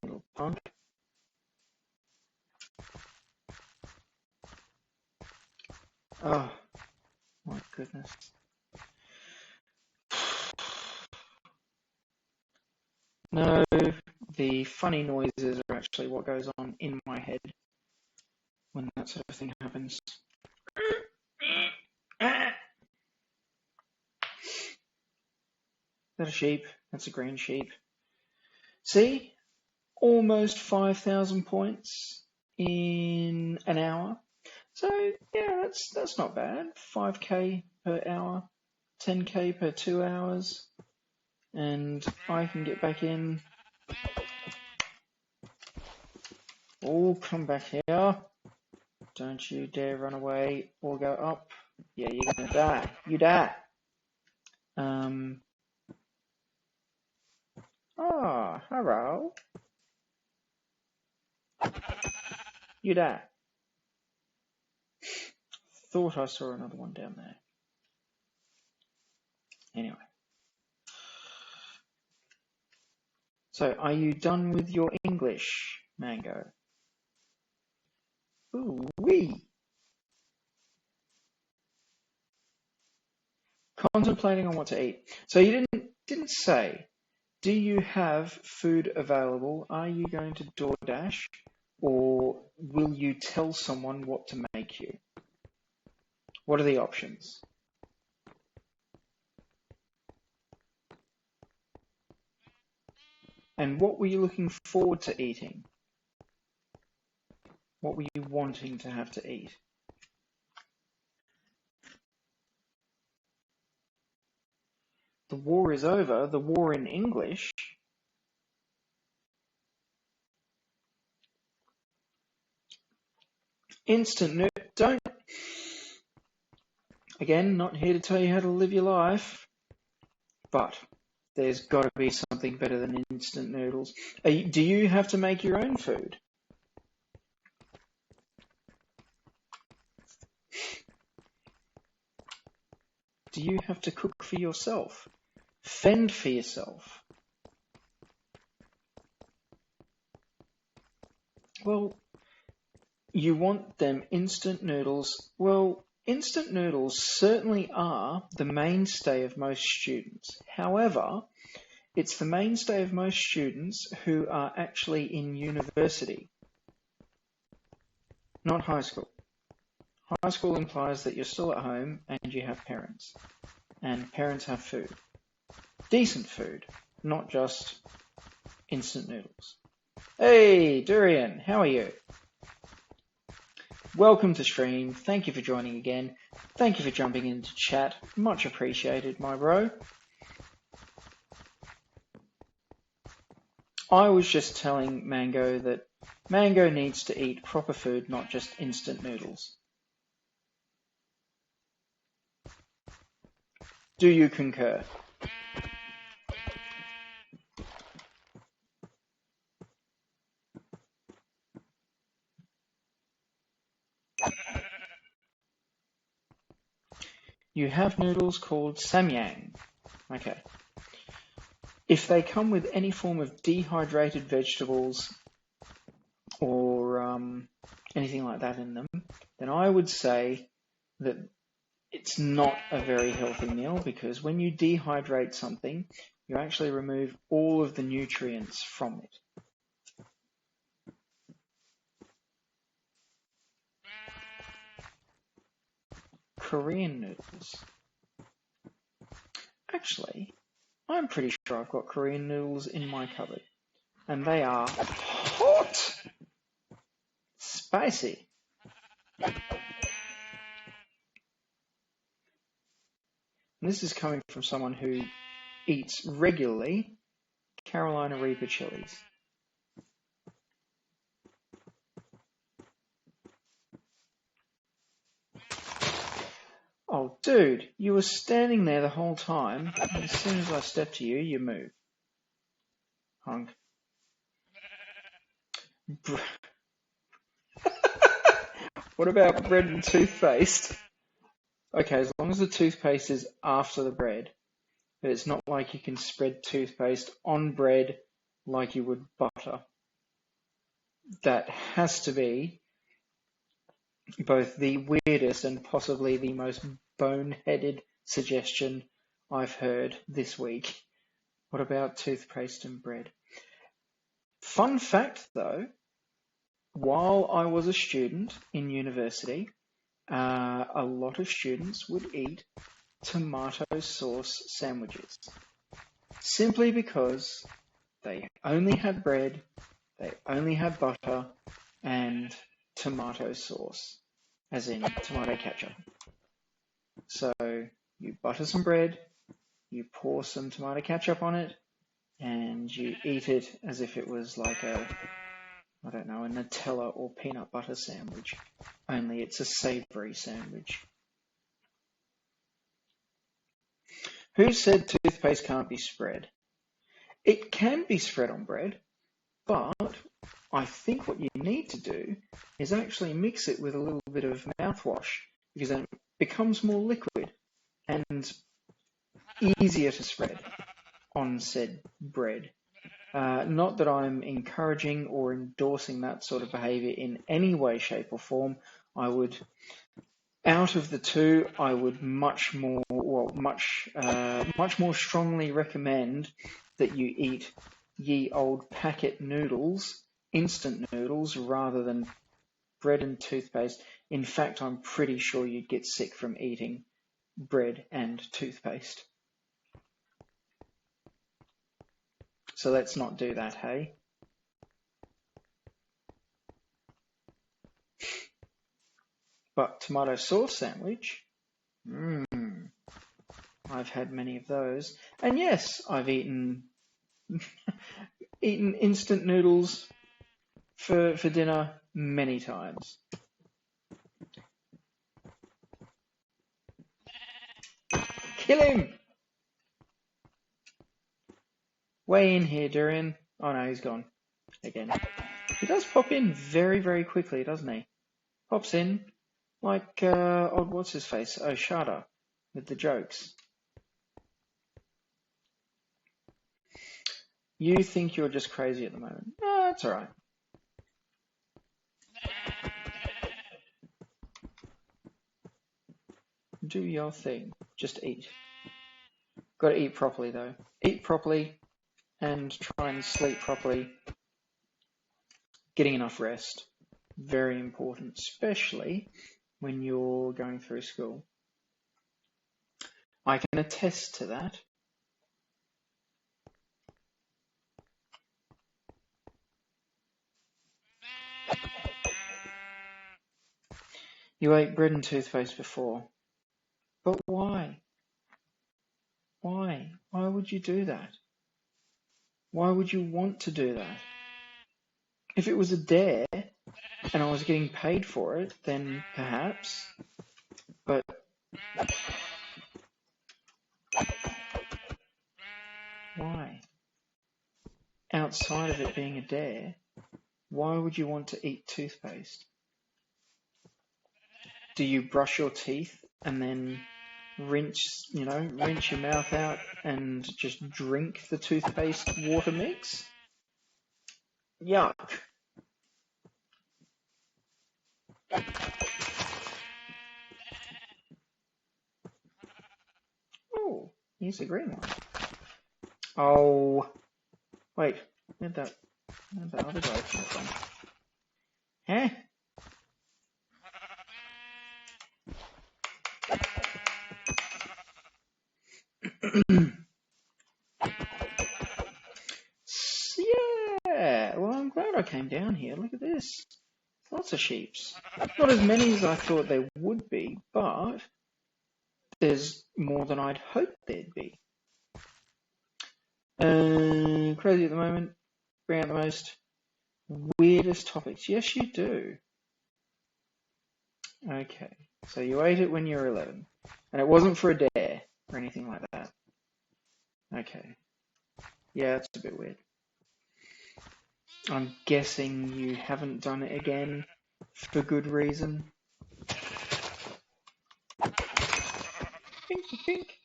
Little punk. Oh, my goodness. No, the funny noises are actually what goes on in my head when that sort of thing happens. Is that a sheep? That's a green sheep. See? Almost 5,000 points in an hour. So, yeah, that's not bad. 5k per hour, 10k per 2 hours. And I can get back in. Oh, come back here. Don't you dare run away or go up. Yeah, you're gonna die. You die. Hello. You die. Thought I saw another one down there. Anyway. So, are you done with your English, Mango? Ooh wee. Contemplating on what to eat. So you didn't say. Do you have food available? Are you going to DoorDash, or will you tell someone what to make you? What are the options? And what were you looking forward to eating? What were you wanting to have to eat? The the war is over, the war in English, don't, again, not here to tell you how to live your life, but there's got to be something better than instant noodles. Do you have to make your own food? Do you have to cook for yourself? Fend for yourself? Well, you want them instant noodles. Well, instant noodles certainly are the mainstay of most students. However, it's the mainstay of most students who are actually in university, not high school. High school implies that you're still at home and you have parents. And parents have food. Decent food, not just instant noodles. Hey, Durian, how are you? Welcome to stream. Thank you for joining again. Thank you for jumping into chat. Much appreciated, my bro. I was just telling Mango that Mango needs to eat proper food, not just instant noodles. Do you concur? You have noodles called samyang. Okay. If they come with any form of dehydrated vegetables or anything like that in them, then I would say that it's not a very healthy meal, because when you dehydrate something, you actually remove all of the nutrients from it. Korean noodles. Actually, I'm pretty sure I've got Korean noodles in my cupboard, and they are hot, spicy. And this is coming from someone who eats regularly Carolina Reaper chilies. Oh, dude, you were standing there the whole time, and as soon as I stepped to you, you moved. Hunk. What about bread and toothpaste? Okay, as long as the toothpaste is after the bread, but it's not like you can spread toothpaste on bread like you would butter. That has to be both the weirdest and possibly the most boneheaded suggestion I've heard this week. What about toothpaste and bread? Fun fact though, while I was a student in university, a lot of students would eat tomato sauce sandwiches, simply because they only had bread, they only had butter, and tomato sauce, as in tomato ketchup. So you butter some bread, you pour some tomato ketchup on it, and you eat it as if it was like a, I don't know, a Nutella or peanut butter sandwich, only it's a savory sandwich. Who said toothpaste can't be spread? It can be spread on bread, but I think what you need to do is actually mix it with a little bit of mouthwash, because then it becomes more liquid and easier to spread on said bread. Not that I'm encouraging or endorsing that sort of behavior in any way, shape or form. Out of the two, I would much more strongly recommend that you eat ye old packet noodles, instant noodles, rather than bread and toothpaste. In fact, I'm pretty sure you'd get sick from eating bread and toothpaste. So let's not do that, hey? But tomato sauce sandwich? I I've had many of those. And yes, I've eaten instant noodles for dinner many times. Kill him! Way in here, Durian. Oh no, he's gone. Again. He does pop in very, very quickly, doesn't he? Pops in like, oh, what's his face? Oh, Shada, with the jokes. You think you're just crazy at the moment. No, that's alright. Do your thing. Just eat. Got to eat properly, though. Eat properly and try and sleep properly. Getting enough rest. Very important, especially when you're going through school. I can attest to that. You ate bread and toothpaste before. But why? Why? Why would you do that? Why would you want to do that? If it was a dare and I was getting paid for it, then perhaps. But why? Outside of it being a dare, why would you want to eat toothpaste? Do you brush your teeth and then rinse your mouth out and just drink the toothpaste water mix? Yuck. Oh, here's a green one. Oh, wait, where'd that other guy come from? Huh? Yeah, well, I'm glad I came down here. Look at this. Lots of sheeps. Not as many as I thought there would be, but there's more than I'd hoped there'd be. Crazy at the moment. Bring out the most weirdest topics. Yes, you do. Okay, so you ate it when you were 11, and it wasn't for a dare or anything like that. Okay. Yeah, it's a bit weird. I'm guessing you haven't done it again for good reason. Pink, pink.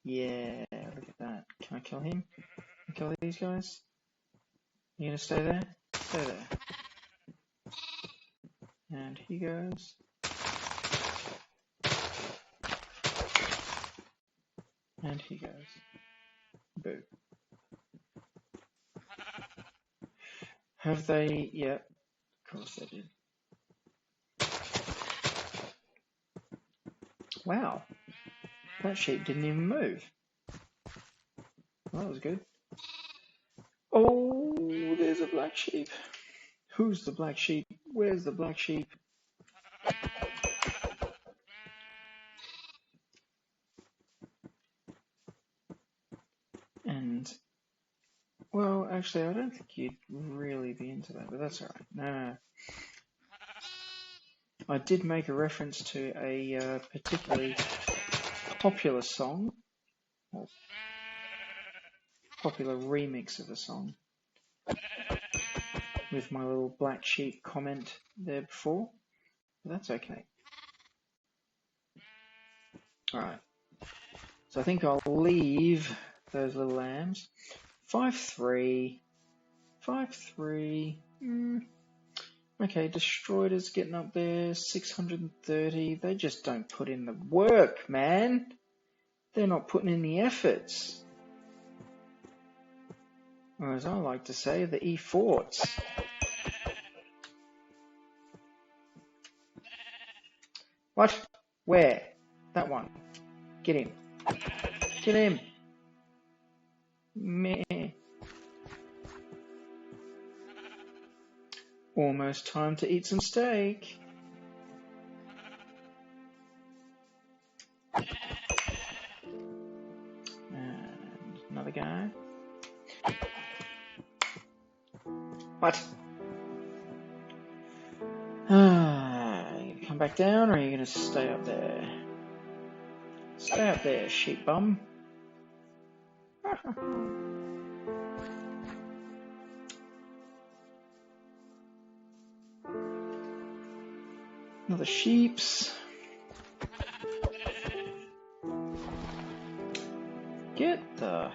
Yeah, look at that. Can I kill him? Can I kill these guys? You gonna stay there? Stay there. And he goes. And he goes. Boo. Have they? Yeah, of course they did. Wow, that sheep didn't even move. Well, that was good. Oh, there's a black sheep. Who's the black sheep? Where's the black sheep? And, well, actually, I don't think you'd really be into that, but that's alright. No. I did make a reference to a particularly popular song, or popular remix of a song, with my little black sheep comment there before, but that's okay. Alright, so I think I'll leave those little lambs. 5-3, 5-3, okay, Destroyers getting up there, 630, they just don't put in the work, man. They're not putting in the efforts. Or as I like to say, the E-forts. What? Where? That one. Get him. Get him. Meh. Almost time to eat some steak. What? Are you gonna come back down, or are you gonna stay up there? Stay up there, sheep bum. Another sheeps. Get the...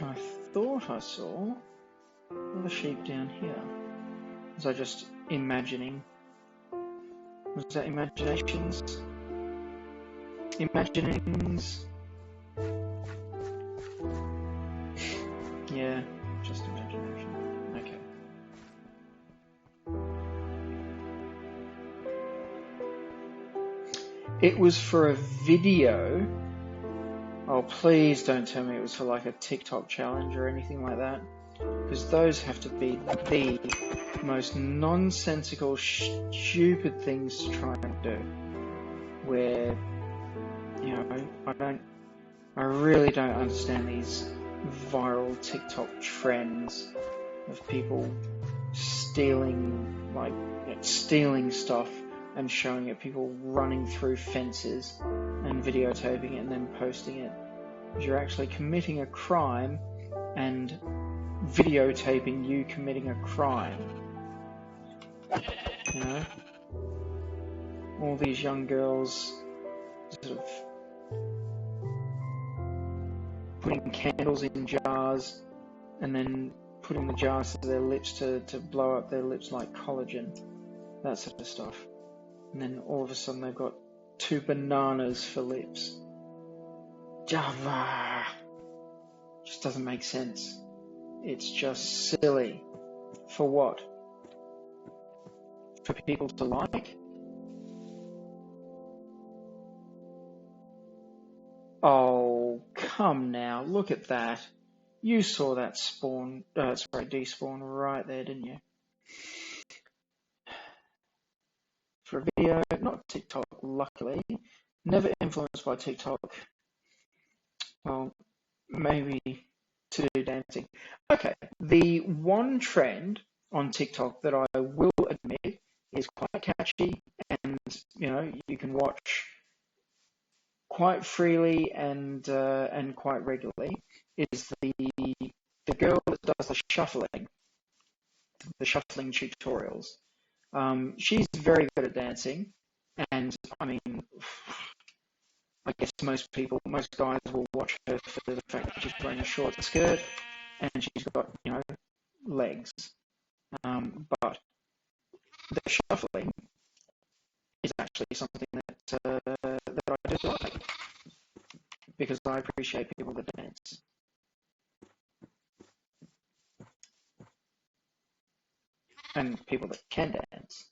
I thought I saw another sheep down here. Was I just imagining? Was that imaginations? Imaginings? Yeah, just imagination. Okay. It was for a video. Oh, please don't tell me it was for like a TikTok challenge or anything like that. Because those have to be the most nonsensical, stupid things to try and do. Where, you know, I really don't understand these viral TikTok trends of people stealing, stealing stuff and showing it, people running through fences and videotaping it and then posting it. You're actually committing a crime and videotaping you committing a crime. You know? All these young girls sort of putting candles in jars and then putting the jars to their lips to blow up their lips like collagen. That sort of stuff. And then all of a sudden they've got 2 bananas for lips. Java! Just doesn't make sense. It's just silly. For what? For people to like? Oh, come now, look at that. You saw that spawn, despawn right there, didn't you? For a video, not TikTok, luckily. Never influenced by TikTok. Well, maybe to do dancing. Okay, the one trend on TikTok that I will admit is quite catchy, and you know you can watch quite freely and quite regularly, is the girl that does the shuffling tutorials. She's very good at dancing, and I mean, I guess most guys will watch her for the fact that she's wearing a short skirt and she's got, you know, legs. But the shuffling is actually something that I do like, because I appreciate people that dance. And people that can dance.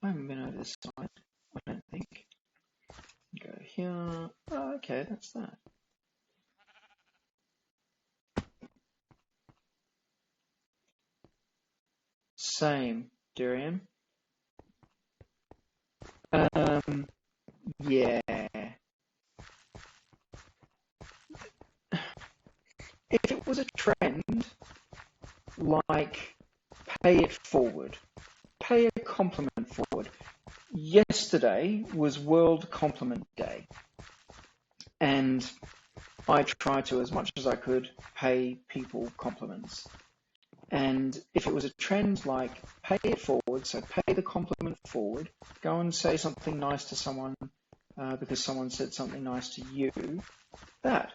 I haven't been over this side, I don't think. Go here. Oh, okay, that's that. Same, Durian. Yeah. If it was a trend, like pay it forward, pay a compliment forward. Yesterday was World Compliment Day, and I tried to, as much as I could, pay people compliments. And if it was a trend like pay it forward, so pay the compliment forward, go and say something nice to someone because someone said something nice to you, that,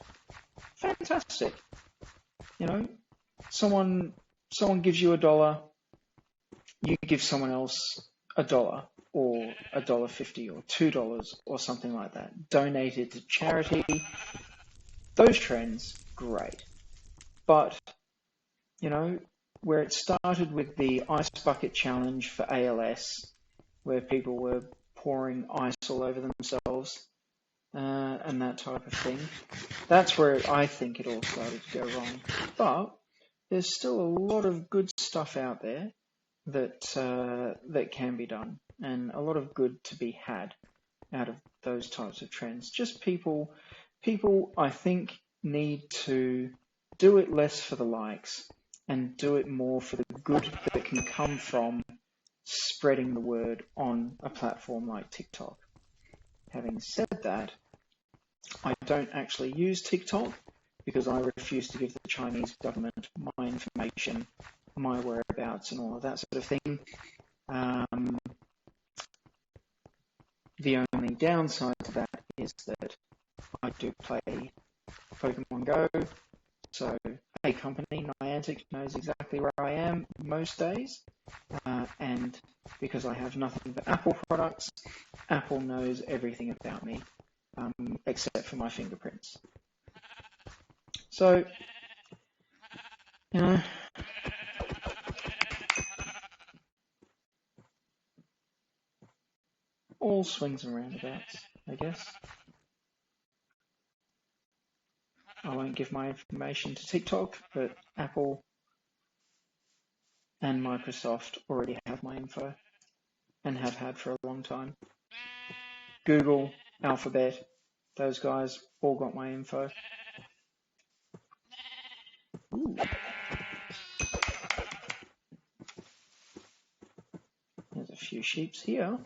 fantastic. You know, someone gives you $1, you give someone else $1 or $1.50 or $2 or something like that. Donate it to charity. Those trends, great. But, you know, where it started with the ice bucket challenge for ALS, where people were pouring ice all over themselves and that type of thing, that's where I think it all started to go wrong. But there's still a lot of good stuff out there that that can be done, and a lot of good to be had out of those types of trends. Just people, I think, need to do it less for the likes and do it more for the good that can come from spreading the word on a platform like TikTok. Having said that, I don't actually use TikTok because I refuse to give the Chinese government my information, my whereabouts, and all of that sort of thing. The only downside to that is that I do play Pokemon Go, so a company, Niantic, knows exactly where I am most days, and because I have nothing but Apple products, Apple knows everything about me, except for my fingerprints. So, you know, all swings and roundabouts, I guess. I won't give my information to TikTok, but Apple and Microsoft already have my info and have had for a long time. Google, Alphabet, those guys all got my info. Ooh. There's a few sheeps here.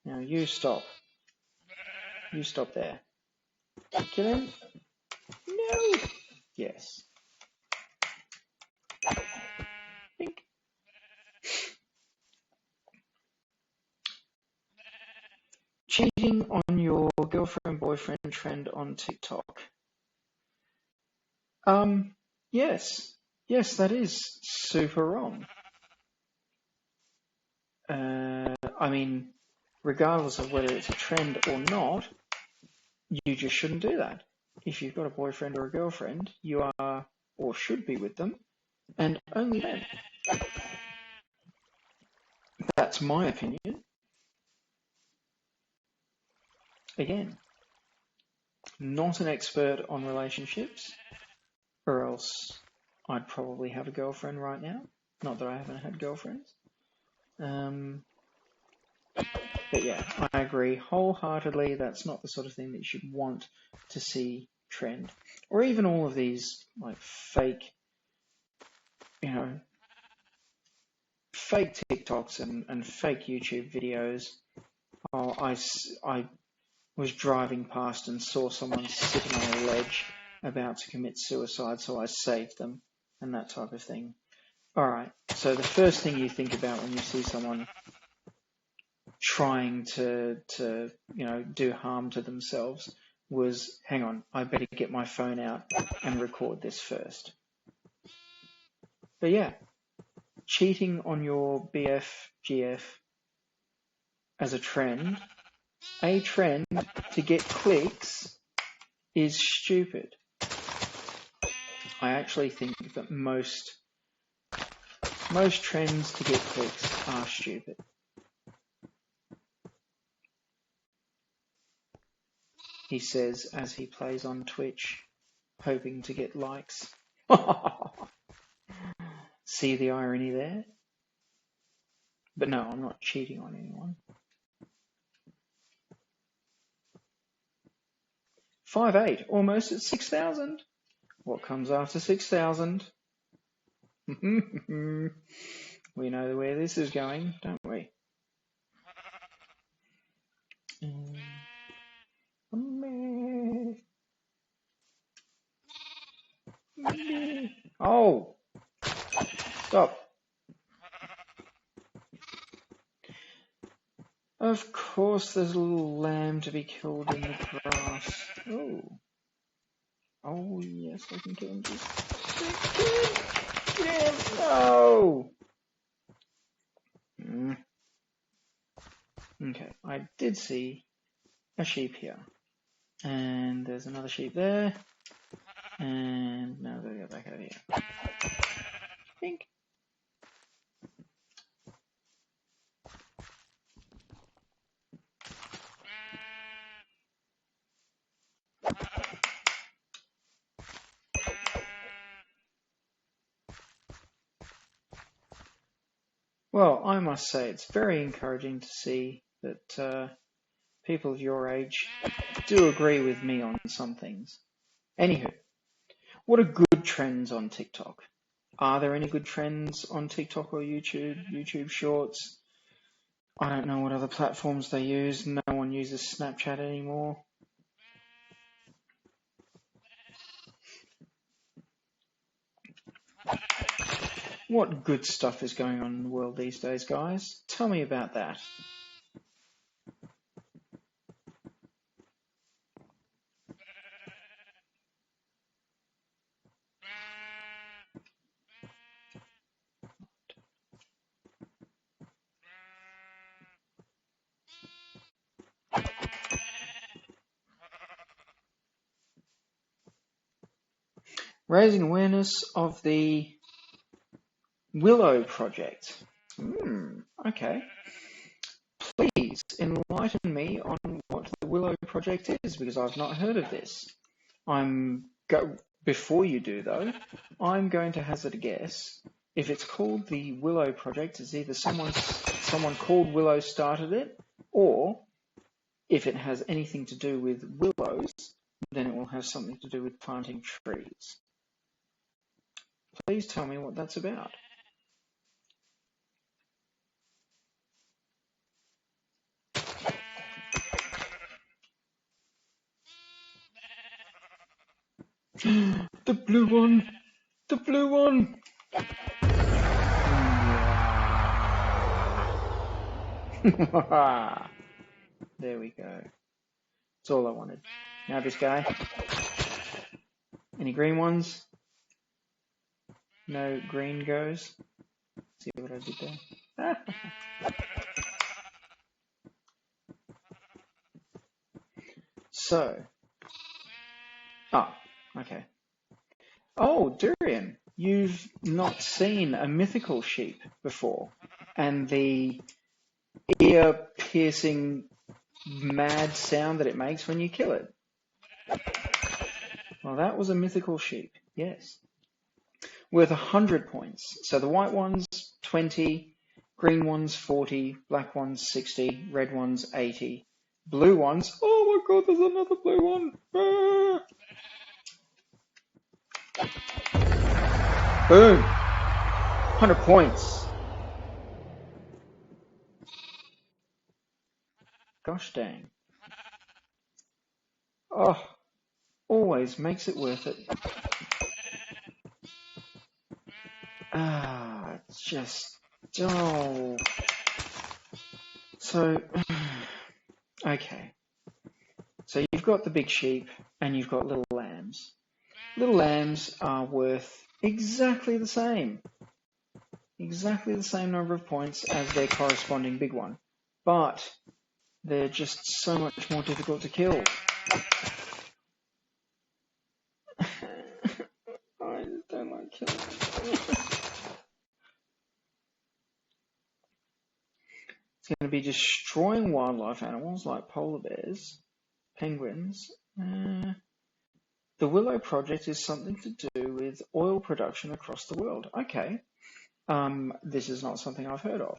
Now you stop. You stop there. Kill him? No! Yes. Think. Cheating on your girlfriend-boyfriend trend on TikTok. Yes. Yes, that is super wrong. I mean, regardless of whether it's a trend or not, you just shouldn't do that. If you've got a boyfriend or a girlfriend, you are or should be with them, and only then. That's my opinion. Again, not an expert on relationships, or else I'd probably have a girlfriend right now. Not that I haven't had girlfriends. But yeah, I agree wholeheartedly. That's not the sort of thing that you should want to see trend. Or even all of these like fake, fake TikToks and fake YouTube videos. Oh, I was driving past and saw someone sitting on a ledge about to commit suicide, so I saved them and that type of thing. All right, so the first thing you think about when you see someone trying to do harm to themselves was, hang on, I better get my phone out and record this first. But yeah, cheating on your BFGF as a trend to get clicks is stupid. I actually think that most trends to get clicks are stupid. He says as he plays on Twitch, hoping to get likes. See the irony there? But no, I'm not cheating on anyone. 5.8, almost at 6,000. What comes after 6,000? We know where this is going, don't we? Oh! Stop. Of course there's a little lamb to be killed in the grass. Oh. Oh, yes, I can kill him. Get him! No! Okay, I did see a sheep here. And there's another sheep there. And now I've got to go back over here. Pink. Well, I must say it's very encouraging to see that people of your age do agree with me on some things. Anywho, what are good trends on TikTok? Are there any good trends on TikTok or YouTube? YouTube Shorts? I don't know what other platforms they use. No one uses Snapchat anymore. What good stuff is going on in the world these days, guys? Tell me about that. Raising awareness of the Willow Project. Okay. Please enlighten me on what the Willow Project is, because I've not heard of this. Before you do, though, I'm going to hazard a guess. If it's called the Willow Project, it's either someone called Willow started it, or if it has anything to do with willows, then it will have something to do with planting trees. Please tell me what that's about. The blue one! The blue one! There we go. That's all I wanted. Now this guy. Any green ones? No green goes. See what I did there? So. Okay. Oh, Durian, you've not seen a mythical sheep before, and the ear-piercing mad sound that it makes when you kill it. Well, that was a mythical sheep, yes. Worth 100 points. So the white ones, 20, green ones, 40, black ones, 60, red ones, 80, blue ones, oh my god, there's another blue one. Boom. 100 points. Gosh dang. Oh, always makes it worth it. It's just, oh. So, okay. So you've got the big sheep and you've got little lambs. Little lambs are worth exactly the same number of points as their corresponding big one, but they're just so much more difficult to kill. I don't like killing them. It's going to be destroying wildlife animals like polar bears, penguins. The Willow Project is something to do with oil production across the world. Okay. This is not something I've heard of.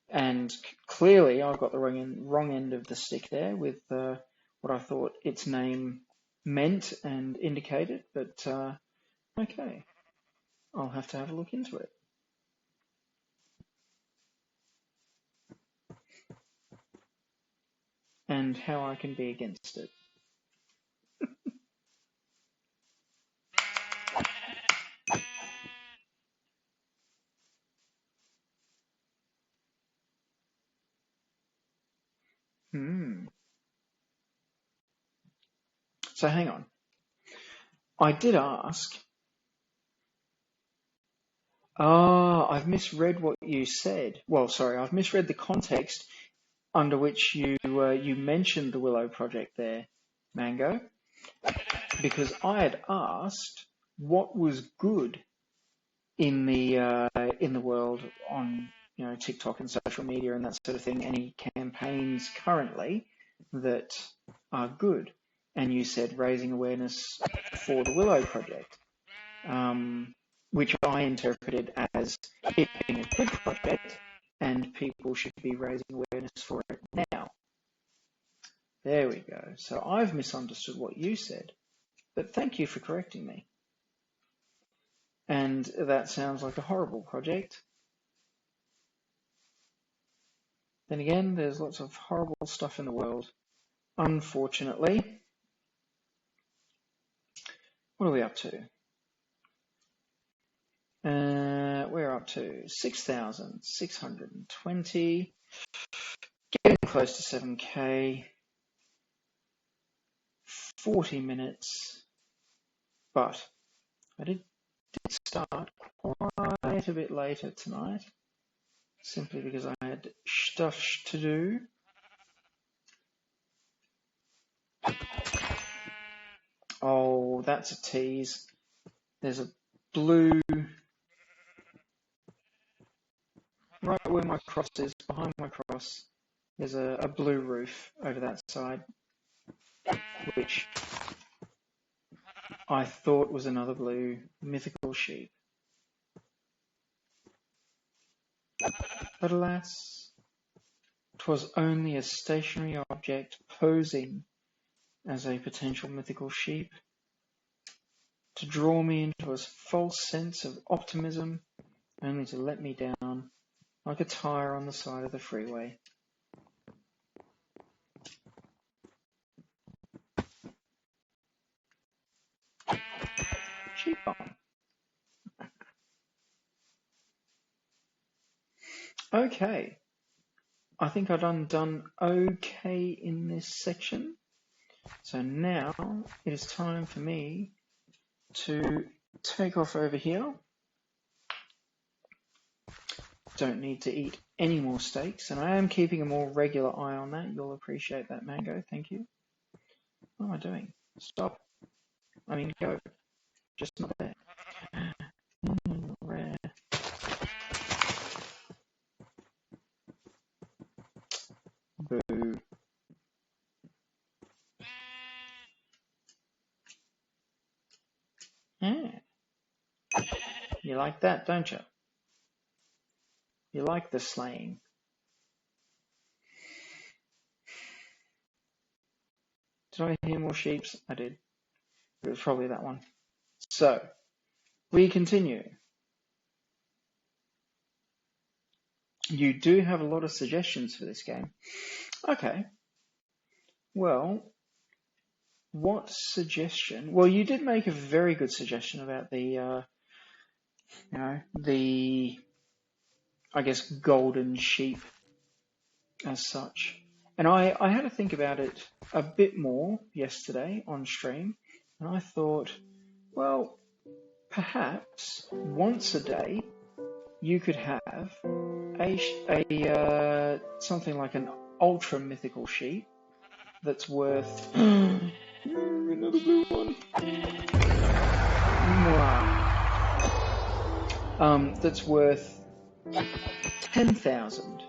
And clearly I've got the wrong end of the stick there with what I thought its name meant and indicated, but okay. I'll have to have a look into it. And how I can be against it. So hang on. I did ask. I've misread what you said. Well, sorry, I've misread the context under which you mentioned the Willow Project there, Mango, because I had asked what was good in the world on TikTok and social media and that sort of thing. Any campaigns currently that are good? And you said raising awareness for the Willow Project, which I interpreted as it being a good project and people should be raising awareness for it now. There we go. So I've misunderstood what you said, but thank you for correcting me. And that sounds like a horrible project. Then again, there's lots of horrible stuff in the world, unfortunately. What are we up to? We're up to 6,620. Getting close to 7K. 40 minutes. But I did start quite a bit later tonight, simply because I had stuff to do. Oh, that's a tease. There's a blue, right where my cross is, behind my cross, there's a blue roof over that side, which I thought was another blue mythical sheep. But alas, 'twas only a stationary object posing as a potential mythical sheep to draw me into a false sense of optimism, only to let me down like a tire on the side of the freeway. Sheep bomb. Okay, I think I've done okay in this section. So now it is time for me to take off over here. Don't need to eat any more steaks, and I am keeping a more regular eye on that. You'll appreciate that, Mango. Thank you. What am I doing? Stop. I mean, go. Just not there. Rare. Boo. Yeah. You like that, don't you? You like the slaying. Did I hear more sheeps? I did. It was probably that one. So, we continue. You do have a lot of suggestions for this game. Okay. Well, what suggestion? Well, you did make a very good suggestion about the, I guess, golden sheep as such. And I had to think about it a bit more yesterday on stream, and I thought, well, perhaps once a day you could have a something like an ultra mythical sheep that's worth another blue one. That's worth 10,000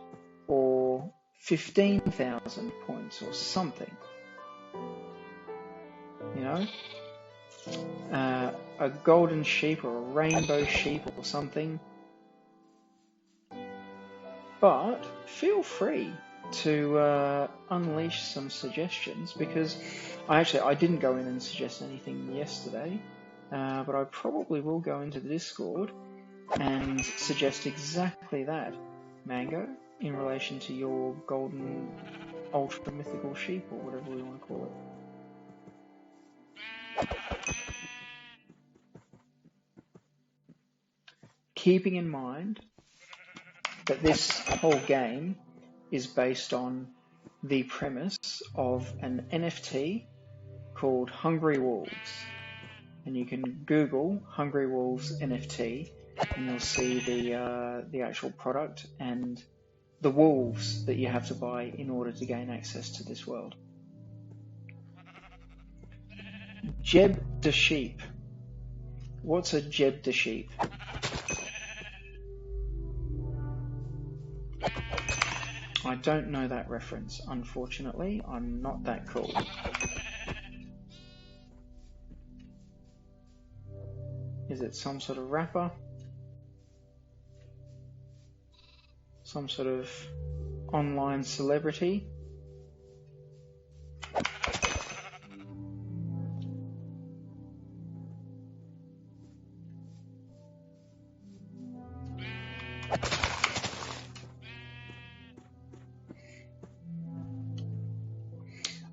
or 15,000 points or something. You know, a golden sheep or a rainbow sheep or something. But feel free to unleash some suggestions, because I didn't go in and suggest anything yesterday, but I probably will go into the Discord and suggest exactly that, Mango, in relation to your golden ultra mythical sheep or whatever we want to call it. Keeping in mind that this whole game is based on the premise of an NFT called Hungy Wolves. And you can Google Hungy Wolves NFT and you'll see the actual product and the wolves that you have to buy in order to gain access to this world. Jeb the sheep. What's a Jeb the sheep? I don't know that reference, unfortunately. I'm not that cool. Is it some sort of rapper? Some sort of online celebrity?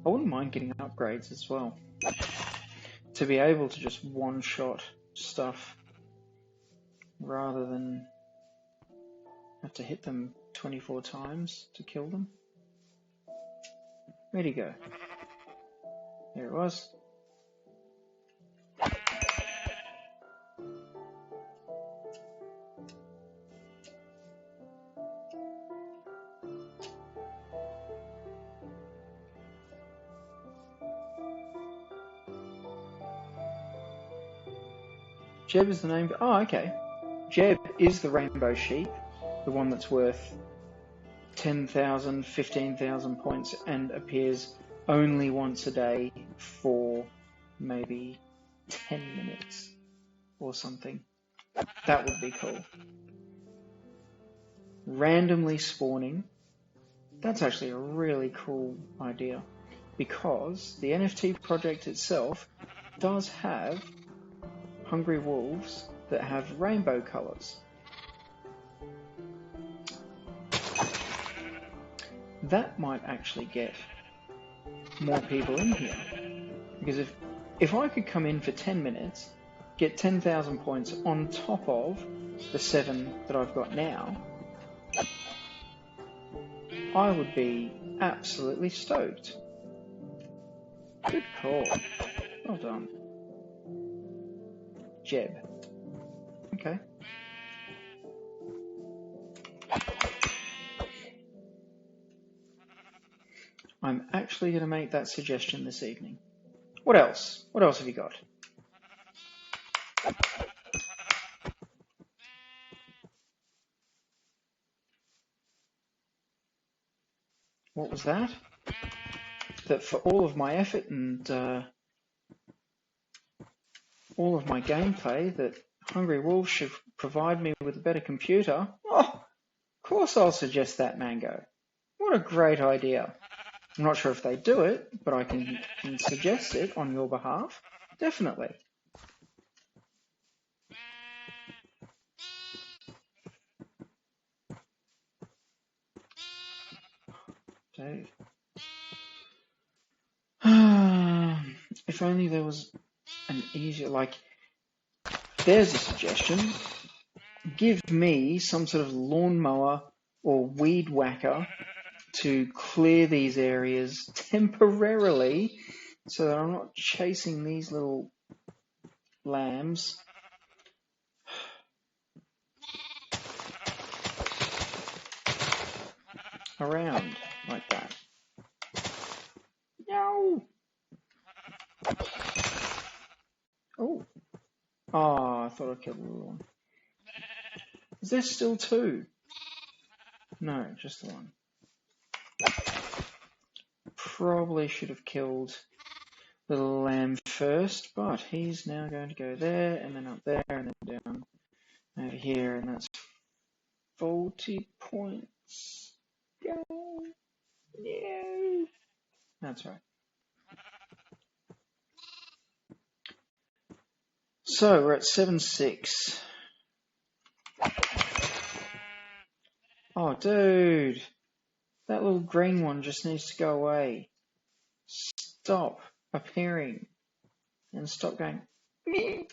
I wouldn't mind getting upgrades as well. To be able to just one-shot stuff rather than have to hit them 24 times to kill them. Where'd he go? There it was. Jeb is the name. Oh, okay. Jeb is the rainbow sheep, the one that's worth 10,000, 15,000 points and appears only once a day for maybe 10 minutes or something. That would be cool. Randomly spawning. That's actually a really cool idea because the NFT project itself does have Hungry Wolves that have rainbow colors. That might actually get more people in here. Because if I could come in for 10 minutes, get 10,000 points on top of the 7 that I've got now, I would be absolutely stoked. Good call. Well done. Jeb. Okay. I'm actually going to make that suggestion this evening. What else? What else have you got? What was that? That for all of my effort and all of my gameplay, that Hungry Wolves should provide me with a better computer. Oh, of course I'll suggest that, Mango. What a great idea. I'm not sure if they do it, but I can suggest it on your behalf. Definitely. Dave. If only there was an easier, like, there's a suggestion. Give me some sort of lawnmower or weed whacker to clear these areas temporarily so that I'm not chasing these little lambs. Around like that. No! Oh. Oh, I thought I killed the little one. Is there still 2? No, just the one. Probably should have killed little lamb first, but he's now going to go there, and then up there, and then down over here, and that's 40 points. Go! No! That's right. So we're at 7-6. Oh, dude. That little green one just needs to go away. Stop appearing. And stop going. Meh.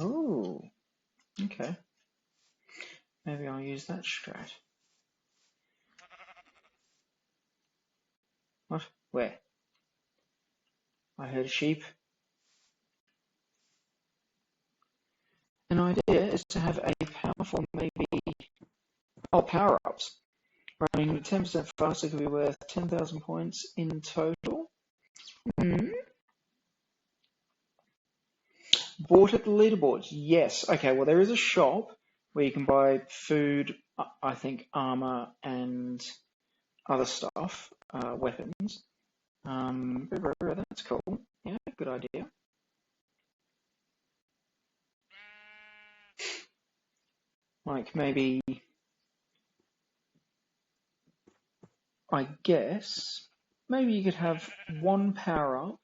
Oh, okay. Maybe I'll use that strat. What? Where? I heard a sheep. An idea is to have a powerful, maybe... Oh, power-ups. Running 10% faster could be worth 10,000 points in total. Bought at the leaderboards. Yes. Okay, well, there is a shop where you can buy food, I think armor and other stuff, weapons. That's cool. Yeah, good idea. Like maybe I guess maybe you could have one power-up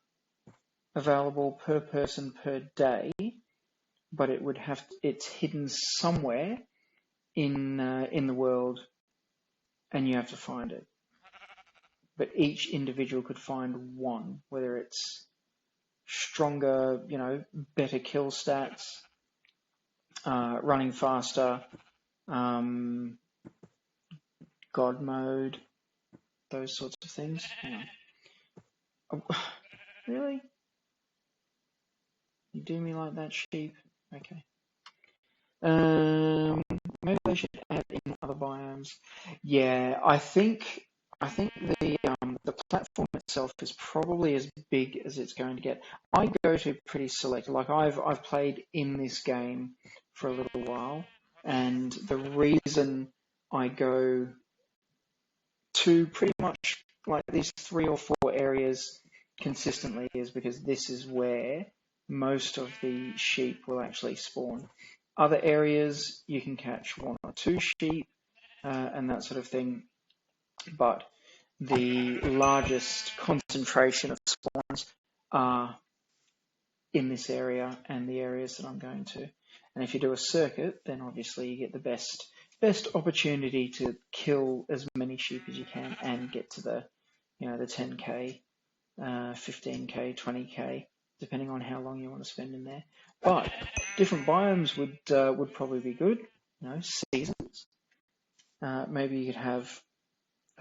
available per person per day, but it's hidden somewhere in the world, and you have to find it. But each individual could find one, whether it's stronger, better kill stats, running faster, God mode, those sorts of things. Oh, really? You do me like that, sheep? Okay. Maybe they should add in other biomes. Yeah, I think the platform itself is probably as big as it's going to get. I go to pretty select. Like I've played in this game for a little while, and the reason I go to pretty much like these 3 or 4 areas consistently is because this is where most of the sheep will actually spawn. Other areas you can catch 1 or 2 sheep and that sort of thing, but the largest concentration of spawns are in this area and the areas that I'm going to. And if you do a circuit, then obviously you get the best opportunity to kill as many sheep as you can and get to the 10k, 15k, 20k, depending on how long you want to spend in there. But different biomes would probably be good. Seasons. Maybe you could have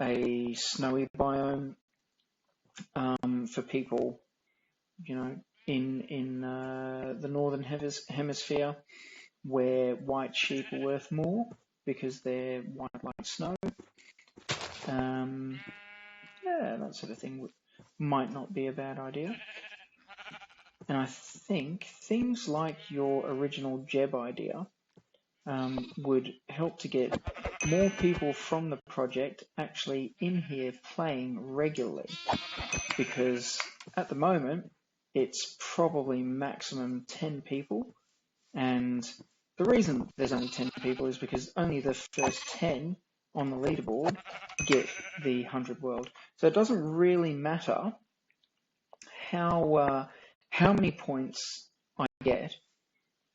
a snowy biome for people, in the northern hemisphere, where white sheep are worth more because they're white like snow. Yeah, that sort of thing might not be a bad idea. And I think things like your original Jeb idea would help to get more people from the project actually in here playing regularly, because at the moment it's probably maximum 10 people, and the reason there's only 10 people is because only the first 10 on the leaderboard get the 100 world. So it doesn't really matter how many points I get.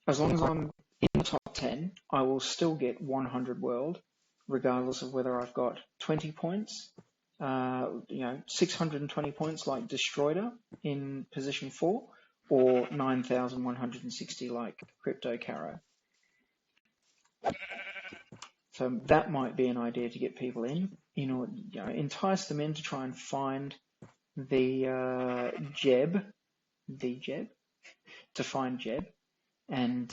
As long as I'm in the top 10, I will still get 100 world, regardless of whether I've got 20 points, 620 points like Destroyer in position 4, or 9,160 like Crypto Caro. So that might be an idea to get people in, entice them in to try and find the Jeb, to find Jeb, and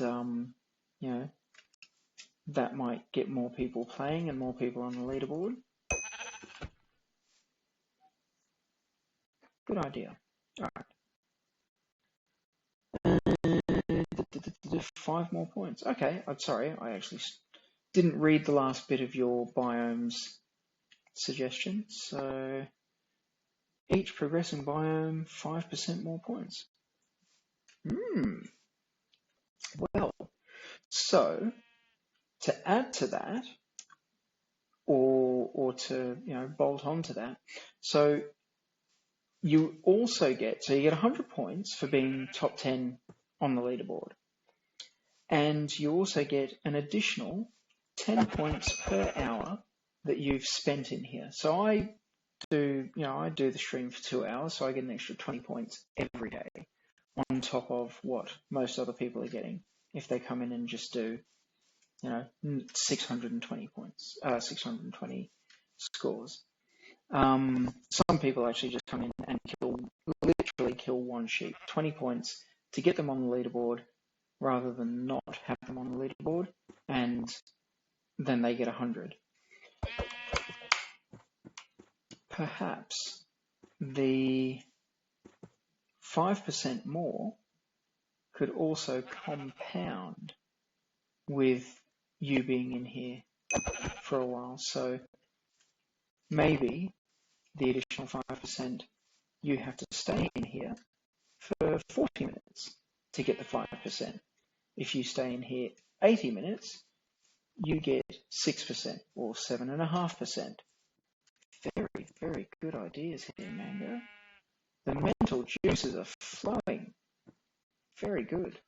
that might get more people playing and more people on the leaderboard. Good idea. All right. 5 more points. Okay, I'm sorry, I actually didn't read the last bit of your biomes suggestion. So each progressing biome, 5% more points. Well, so to add to that, or to bolt onto that, so you also get 100 points for being top 10 on the leaderboard, and you also get an additional 10 points per hour that you've spent in here. So I do the stream for 2 hours, so I get an extra 20 points every day on top of what most other people are getting if they come in and just do 620 points, 620 scores. Some people actually just come in and literally kill 1 sheep, 20 points to get them on the leaderboard, rather than not have them on the leaderboard, and then they get 100. Perhaps the 5% more could also compound with you being in here for a while. So maybe the additional 5%, you have to stay in here for 40 minutes to get the 5%. If you stay in here 80 minutes, you get 6% or 7.5%. Very, very good ideas here, Mango. The mental juices are flowing. Very good.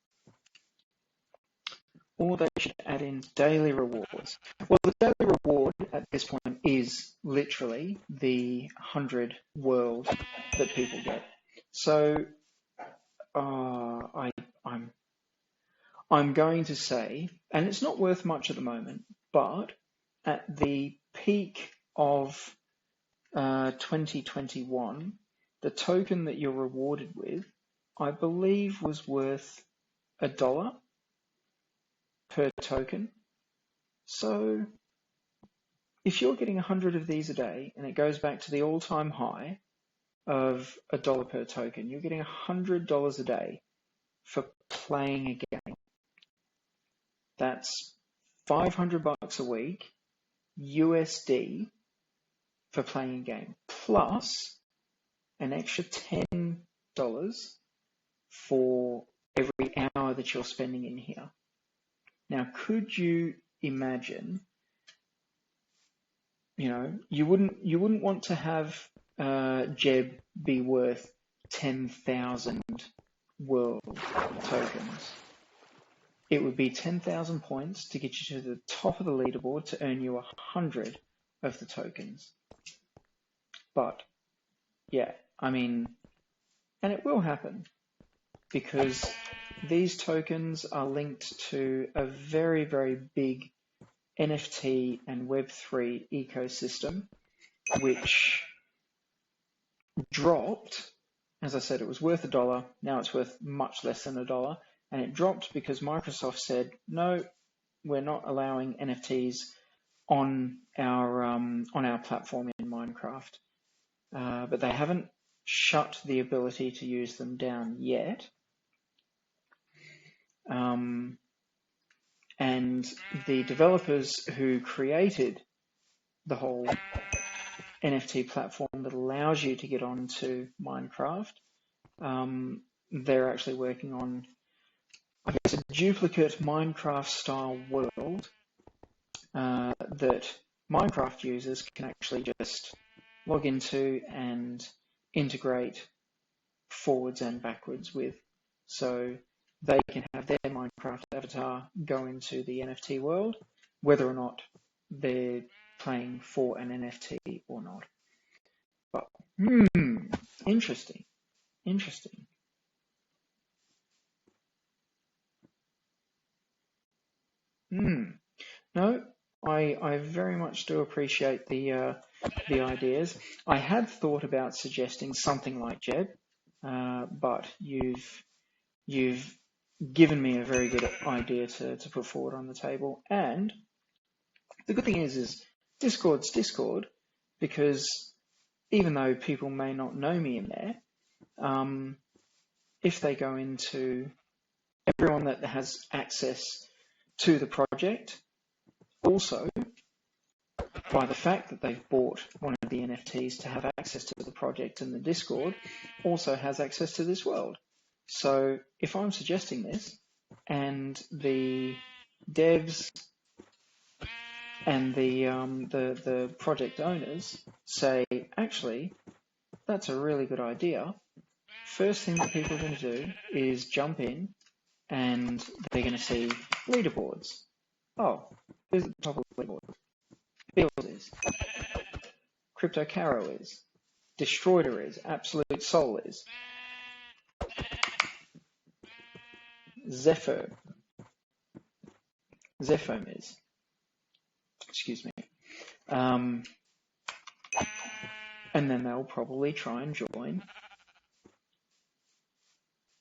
Or they should add in daily rewards. Well, the daily reward at this point is literally the 100 world that people get. So I'm going to say, and it's not worth much at the moment, but at the peak of 2021, the token that you're rewarded with, I believe, was worth $1 per token. So if you're getting 100 of these a day, and it goes back to the all-time high of $1 per token, you're getting $100 a day for playing a game. That's $500 a week USD for playing a game, plus an extra $10 for every hour that you're spending in here. Now, could you imagine, you wouldn't want to have Jeb be worth 10,000 world tokens. It would be 10,000 points to get you to the top of the leaderboard to earn you 100 of the tokens. But yeah, I mean, and it will happen because these tokens are linked to a very, very big NFT and Web3 ecosystem, which dropped. As I said, it was worth $1. Now it's worth much less than $1. And it dropped because Microsoft said, no, we're not allowing NFTs on our platform in Minecraft. But they haven't shut the ability to use them down yet. And the developers who created the whole NFT platform that allows you to get onto Minecraft, they're actually working on, I guess, a duplicate Minecraft style world that Minecraft users can actually just log into and integrate forwards and backwards with. So they can have their Minecraft avatar go into the NFT world, whether or not they're playing for an NFT or not. But, interesting. No, I very much do appreciate the ideas. I had thought about suggesting something like Jeb, but you've given me a very good idea to put forward on the table. And the good thing is Discord's Discord, because even though people may not know me in there, if they go into everyone that has access to the project, also by the fact that they've bought one of the NFTs to have access to the project, and the Discord also has access to this world. So if I'm suggesting this and the devs and the project owners say, actually, that's a really good idea, first thing that people are going to do is jump in and they're going to see leaderboards. Oh, who's at the top of the leaderboard? Bills is. Crypto Caro is. Destroyer is. Absolute Soul is. Zephyrm is. Excuse me. And then they'll probably try and join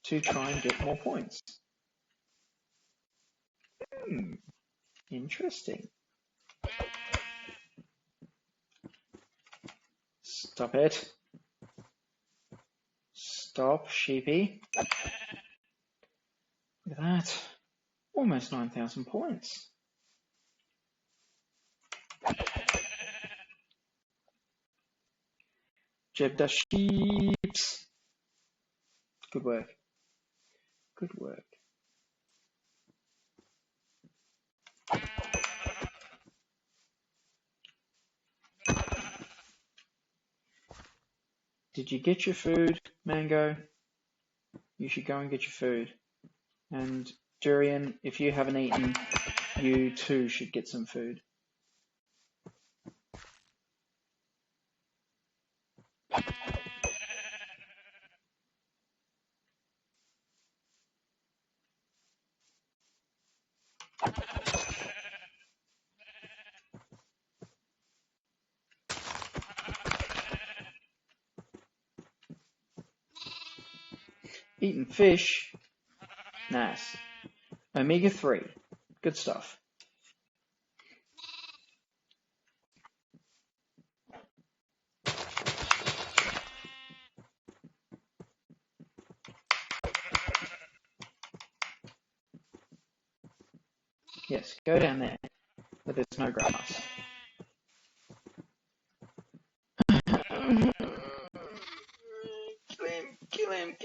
to try and get more points. Interesting. Stop it. Stop, sheepy. Look at that. Almost 9,000 points. Jeb the sheeps. Good work. Good work. Did you get your food, Mango? You should go and get your food. And Durian, if you haven't eaten, you too should get some food. Eating fish, nice. Omega-3, good stuff. Yes, go down there, but there's no grass. Kill him,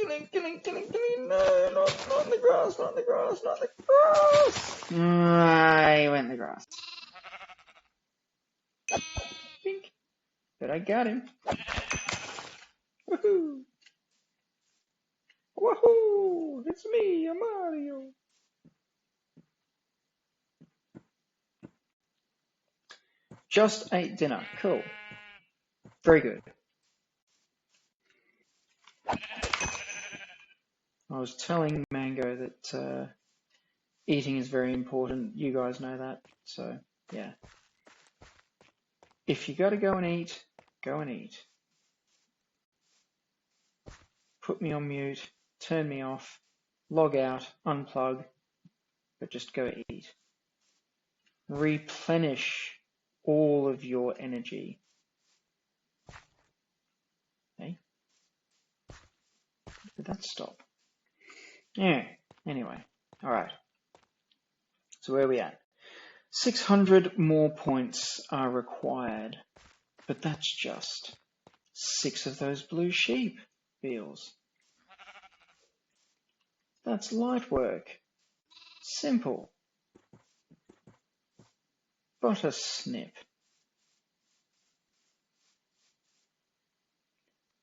no, not in the grass, not in the grass, not in the grass. He went in the grass. Pink. But I got him. Woohoo! Woohoo! It's me, I'm Mario. Just ate dinner. Cool. Very good. I was telling Mango that eating is very important. You guys know that. So, yeah. If you got to go and eat, go and eat. Put me on mute, turn me off, log out, unplug, but just go eat. Replenish all of your energy. Okay? Did that stop? Yeah, anyway, all right. So where are we at? 600 more points are required, but that's just 6 of those blue sheep beals. That's light work. Simple. But a snip.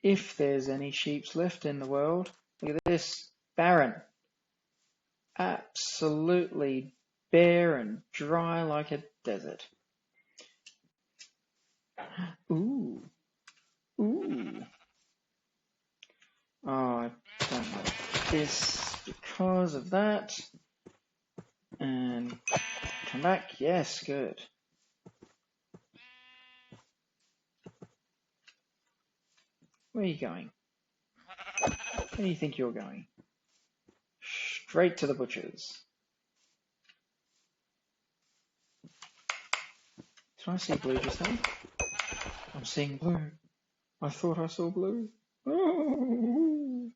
If there's any sheeps left in the world, look at this, barren. Absolutely bare and dry like a desert. Ooh. Ooh. Oh, I don't like this because of that. And come back. Yes, good. Where are you going? Where do you think you're going? Straight to the butcher's. Did I see blue just now? I'm seeing blue. I thought I saw blue. Oh.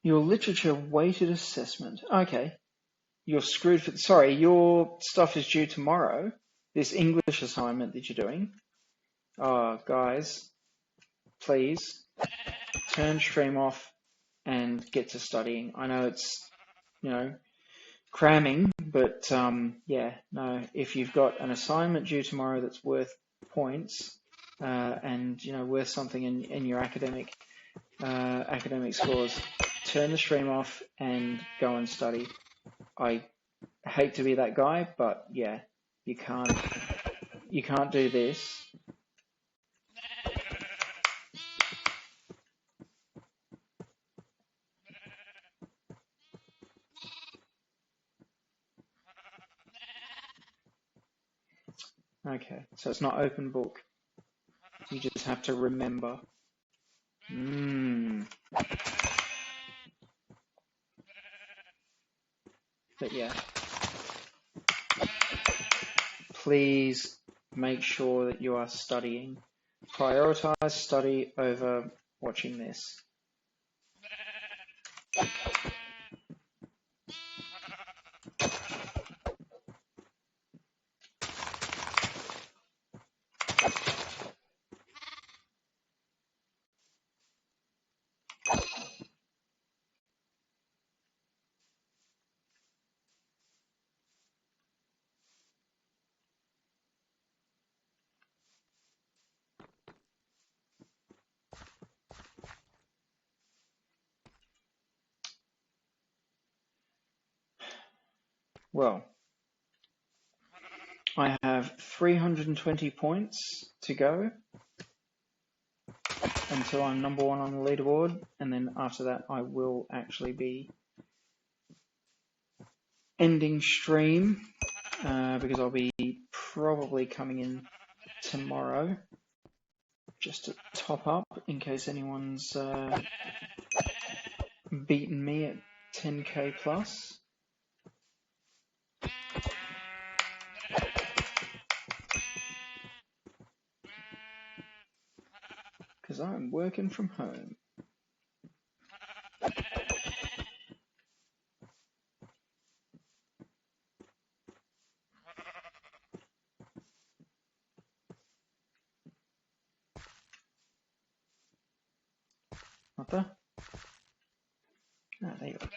Your literature weighted assessment. Okay. You're screwed for... Sorry, your stuff is due tomorrow. This English assignment that you're doing. Oh, guys, please turn stream off and get to studying. I know it's, cramming, but yeah, no, if you've got an assignment due tomorrow that's worth points and, worth something in your academic scores, turn the stream off and go and study. I hate to be that guy, but yeah, you can't do this. Okay, so it's not open book. You just have to remember. But yeah, please make sure that you are studying. Prioritize study over watching this. Well, I have 320 points to go until I'm number 1 on the leaderboard, and then after that I will actually be ending stream because I'll be probably coming in tomorrow just to top up in case anyone's beaten me at 10k plus. Because I'm working from home. What the? Ah, there you go.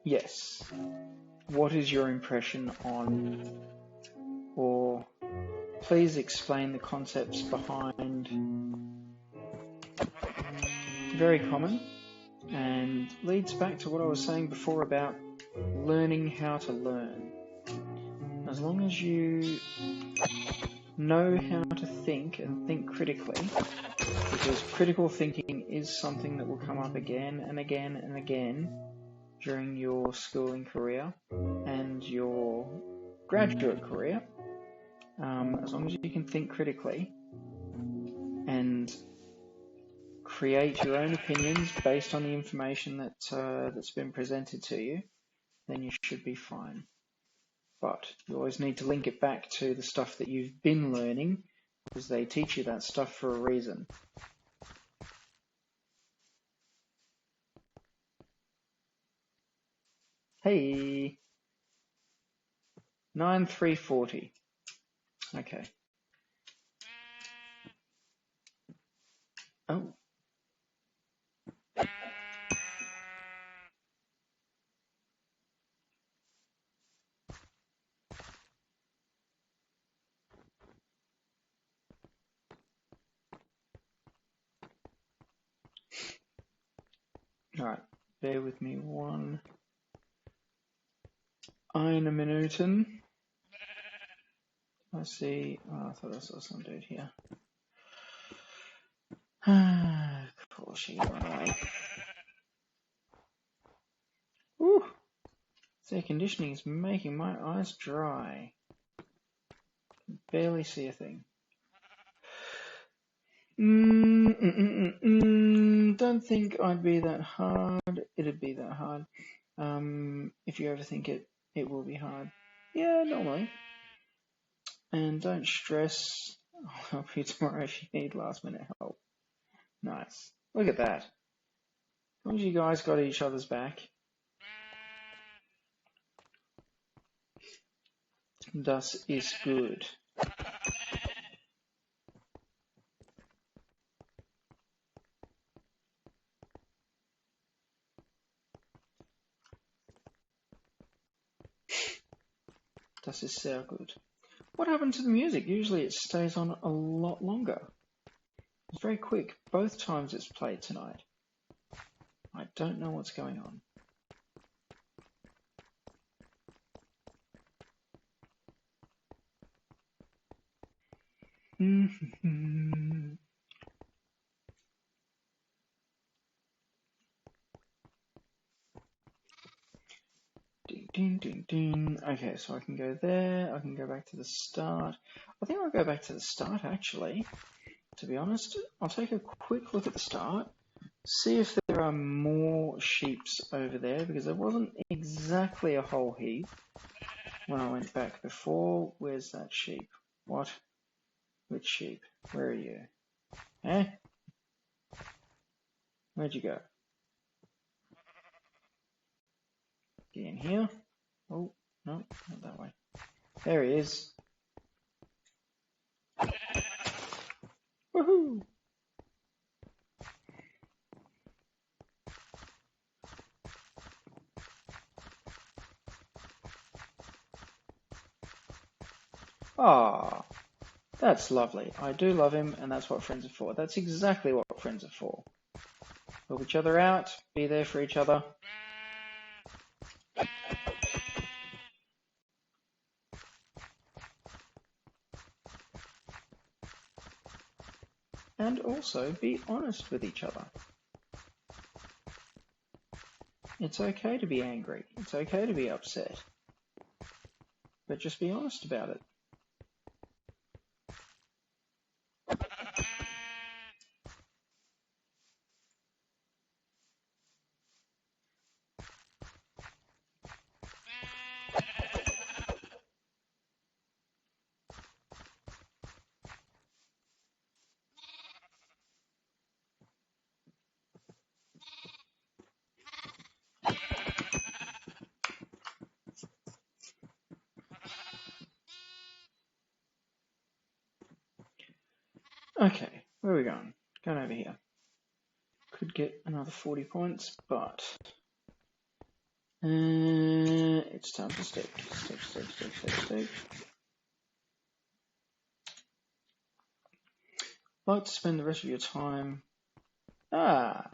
Yes. What is your impression on, or please explain the concepts behind, very common, and leads back to what I was saying before about learning how to learn. As long as you know how to think and think critically, because critical thinking is something that will come up again and again and again during your schooling career and your graduate career, as long as you can think critically and create your own opinions based on the information that's been presented to you, then you should be fine. But you always need to link it back to the stuff that you've been learning, because they teach you that stuff for a reason. Hey, 9340. Okay. Oh. Alright, bear with me one eine Minuten. I see, oh, I thought I saw some dude here. Of course, she ran away. Woo! This air conditioning is making my eyes dry. Barely see a thing. Don't think I'd be that hard. It'd be that hard. If you overthink it, it will be hard. Yeah, normally. And don't stress. I'll help you tomorrow if you need last minute help. Nice. Look at that. As long as you guys got each other's back. Das ist gut. Das ist sehr gut. What happened to the music? Usually it stays on a lot longer. It's very quick. Both times it's played tonight. I don't know what's going on. Ding, ding, ding, ding. Okay, so I can go there. I can go back to the start. I think I'll go back to the start, actually. To be honest, I'll take a quick look at the start. See if there are more sheeps over there, because there wasn't exactly a whole heap when I went back before. Where's that sheep? What? Which sheep? Where are you? Eh? Where'd you go? Get in here. Oh, no, not that way. There he is. Woohoo! Ah, that's lovely. I do love him, and that's what friends are for. That's exactly what friends are for. Help each other out, be there for each other. And also be honest with each other. It's okay to be angry. It's okay to be upset. But just be honest about it. Okay, where are we going? Going over here. Could get another 40 points, but it's time to stake. Stake. Like to spend the rest of your time. Ah,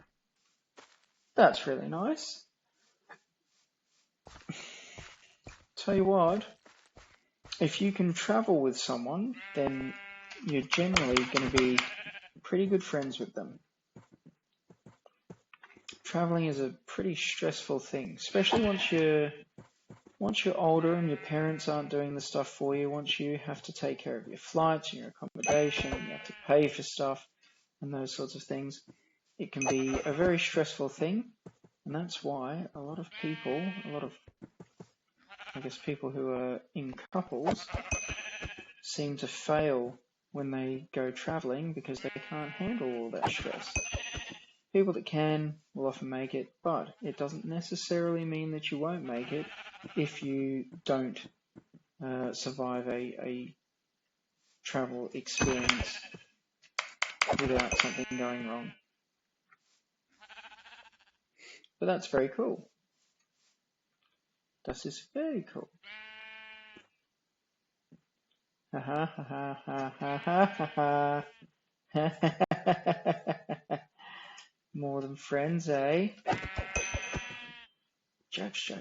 that's really nice. Tell you what, if you can travel with someone, then you're generally going to be pretty good friends with them. Traveling is a pretty stressful thing, especially once you're older and your parents aren't doing the stuff for you. Once you have to take care of your flights and your accommodation, and you have to pay for stuff and those sorts of things, it can be a very stressful thing. And that's why a lot of people, people who are in couples seem to fail when they go traveling because they can't handle all that stress. People that can will often make it, but it doesn't necessarily mean that you won't make it if you don't survive a travel experience without something going wrong. But that's very cool. Das ist very cool. Ha ha ha ha ha ha ha. More than friends, eh? Jokes.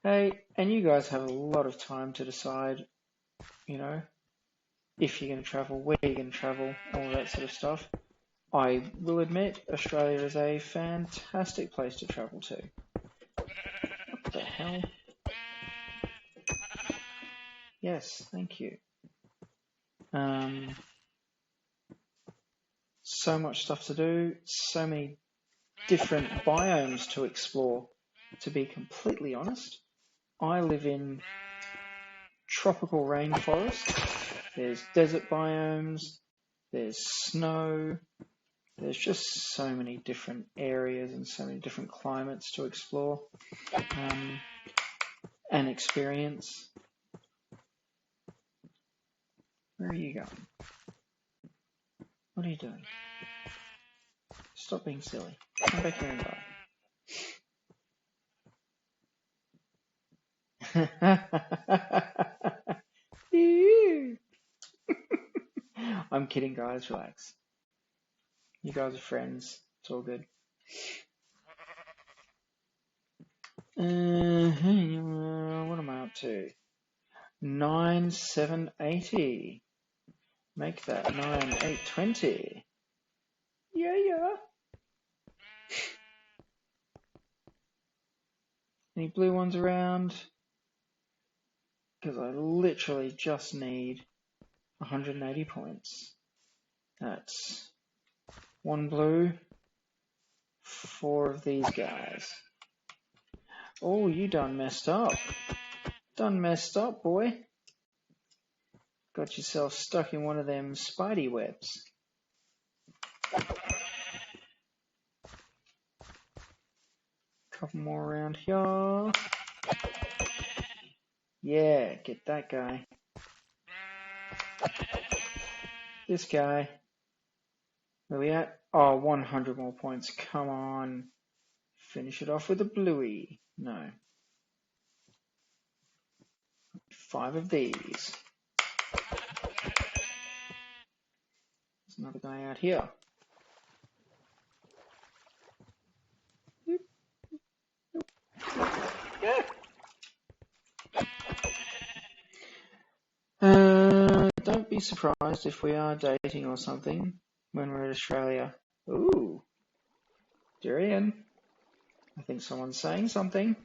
Hey, and you guys have a lot of time to decide, if you're going to travel, where you're going to travel, all that sort of stuff. I will admit, Australia is a fantastic place to travel to. What the hell? Yes, thank you. So much stuff to do, so many different biomes to explore. To be completely honest, I live in tropical rainforest. There's desert biomes, there's snow, there's just so many different areas and so many different climates to explore and experience. Where are you going? What are you doing? Stop being silly. Come back here and die. I'm kidding, guys. Relax. You guys are friends. It's all good. What am I up to? 9,780. Make that 9,820. Yeah. Any blue ones around? Because I literally just need 180 points. That's 1 blue, 4 of these guys. Oh, you done messed up. Done messed up, boy. Got yourself stuck in one of them spidey webs. couple more around here. Yeah, get that guy. This guy. Where we at? Oh, 100 more points. Come on. Finish it off with a bluey. No. 5 of these. There's another guy out here. Don't be surprised if we are dating or something when we're in Australia. Ooh, Durian. I think someone's saying something.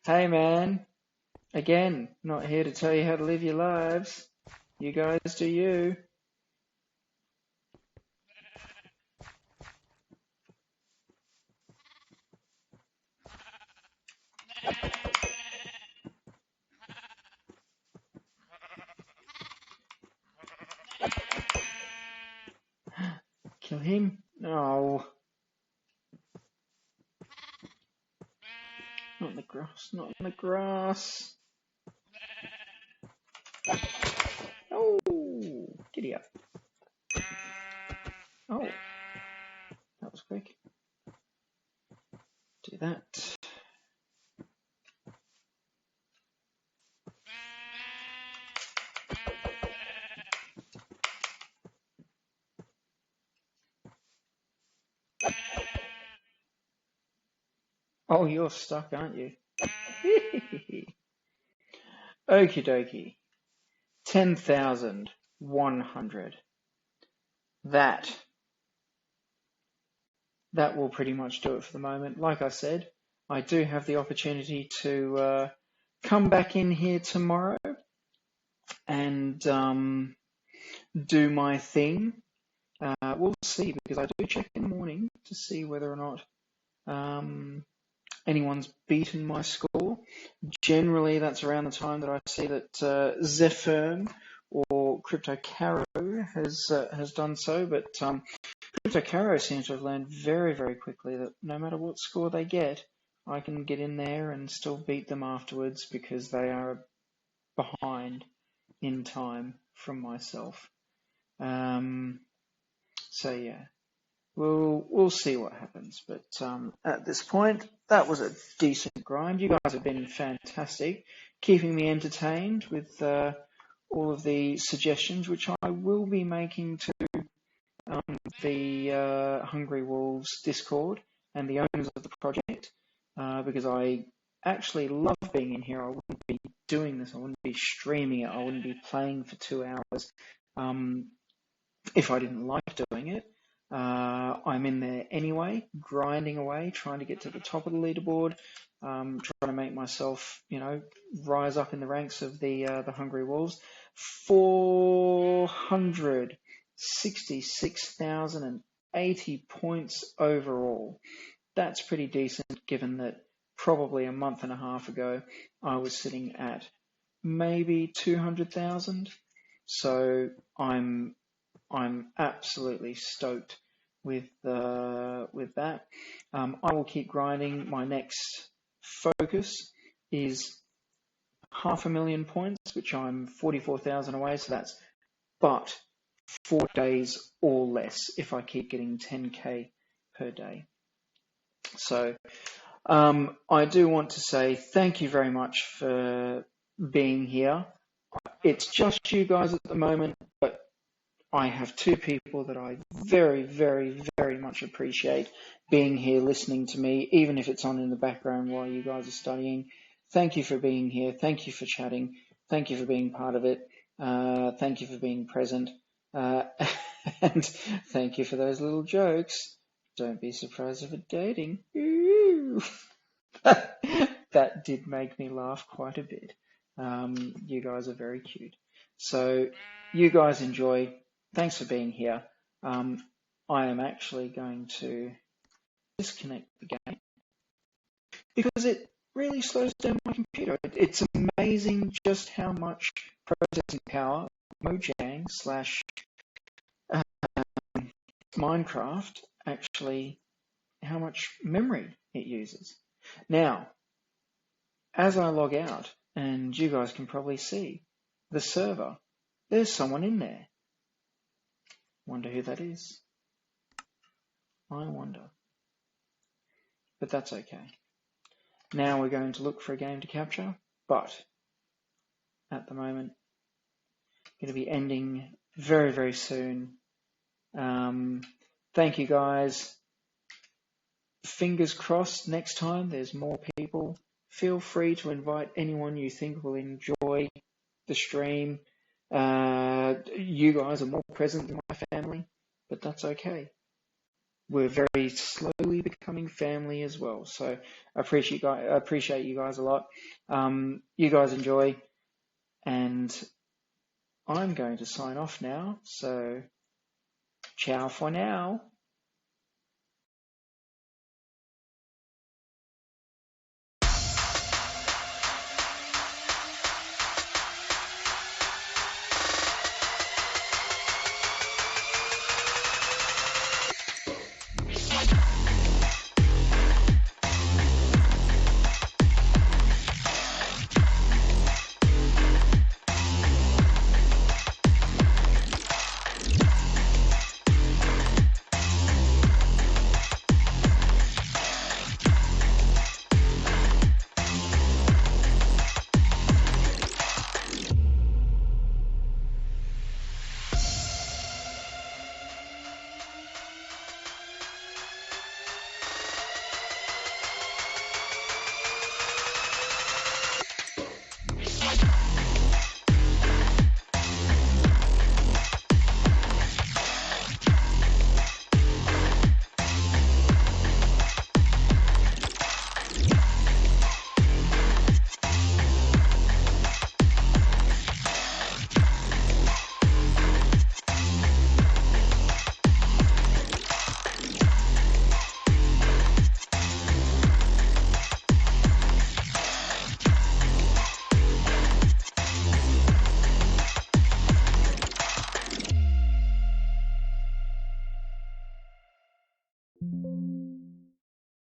Hey man, again, not here to tell you how to live your lives. You guys do you. Kill him? No. Not in the grass, not in the grass. Oh, giddy up. Oh, that was quick. Do that. Oh, you're stuck, aren't you? Okie dokie. 10,100. That will pretty much do it for the moment. Like I said, I do have the opportunity to come back in here tomorrow and do my thing. We'll see, because I do check in the morning to see whether or not anyone's beaten my score. Generally, that's around the time that I see that Zephyr or Crypto Caro has done so, but Crypto Caro seems to have learned very, very quickly that no matter what score they get, I can get in there and still beat them afterwards, because they are behind in time from myself. So yeah, we'll see what happens. But at this point, that was a decent grind. You guys have been fantastic, keeping me entertained with all of the suggestions, which I will be making to the Hungry Wolves Discord and the owners of the project, because I actually love being in here. I wouldn't be doing this. I wouldn't be streaming it. I wouldn't be playing for 2 hours if I didn't like doing it. I'm in there anyway, grinding away, trying to get to the top of the leaderboard, trying to make myself, rise up in the ranks of the Hungry Wolves. 466,080 points overall. That's pretty decent, given that probably a month and a half ago I was sitting at maybe 200,000. So I'm absolutely stoked with that. I will keep grinding. My next focus is 500,000 points, which I'm 44,000 away. So that's but 4 days or less if I keep getting 10k per day. So I do want to say thank you very much for being here. It's just you guys at the moment, but I have 2 people that I very, very, very much appreciate being here listening to me, even if it's on in the background while you guys are studying. Thank you for being here. Thank you for chatting. Thank you for being part of it. Thank you for being present. And thank you for those little jokes. Don't be surprised if it's dating. That did make me laugh quite a bit. You guys are very cute. So you guys enjoy. Thanks for being here. I am actually going to disconnect the game because it really slows down my computer. It's amazing just how much processing power Mojang / Minecraft actually, how much memory it uses. Now, as I log out, and you guys can probably see the server, there's someone in there. Wonder who that is. I wonder. But that's okay. Now we're going to look for a game to capture, but at the moment, going to be ending very, very soon. Thank you guys. Fingers crossed next time there's more people. Feel free to invite anyone you think will enjoy the stream. You guys are more present than my family, but that's okay. We're very slowly becoming family as well. So I appreciate you guys a lot. You guys enjoy, and I'm going to sign off now. So ciao for now.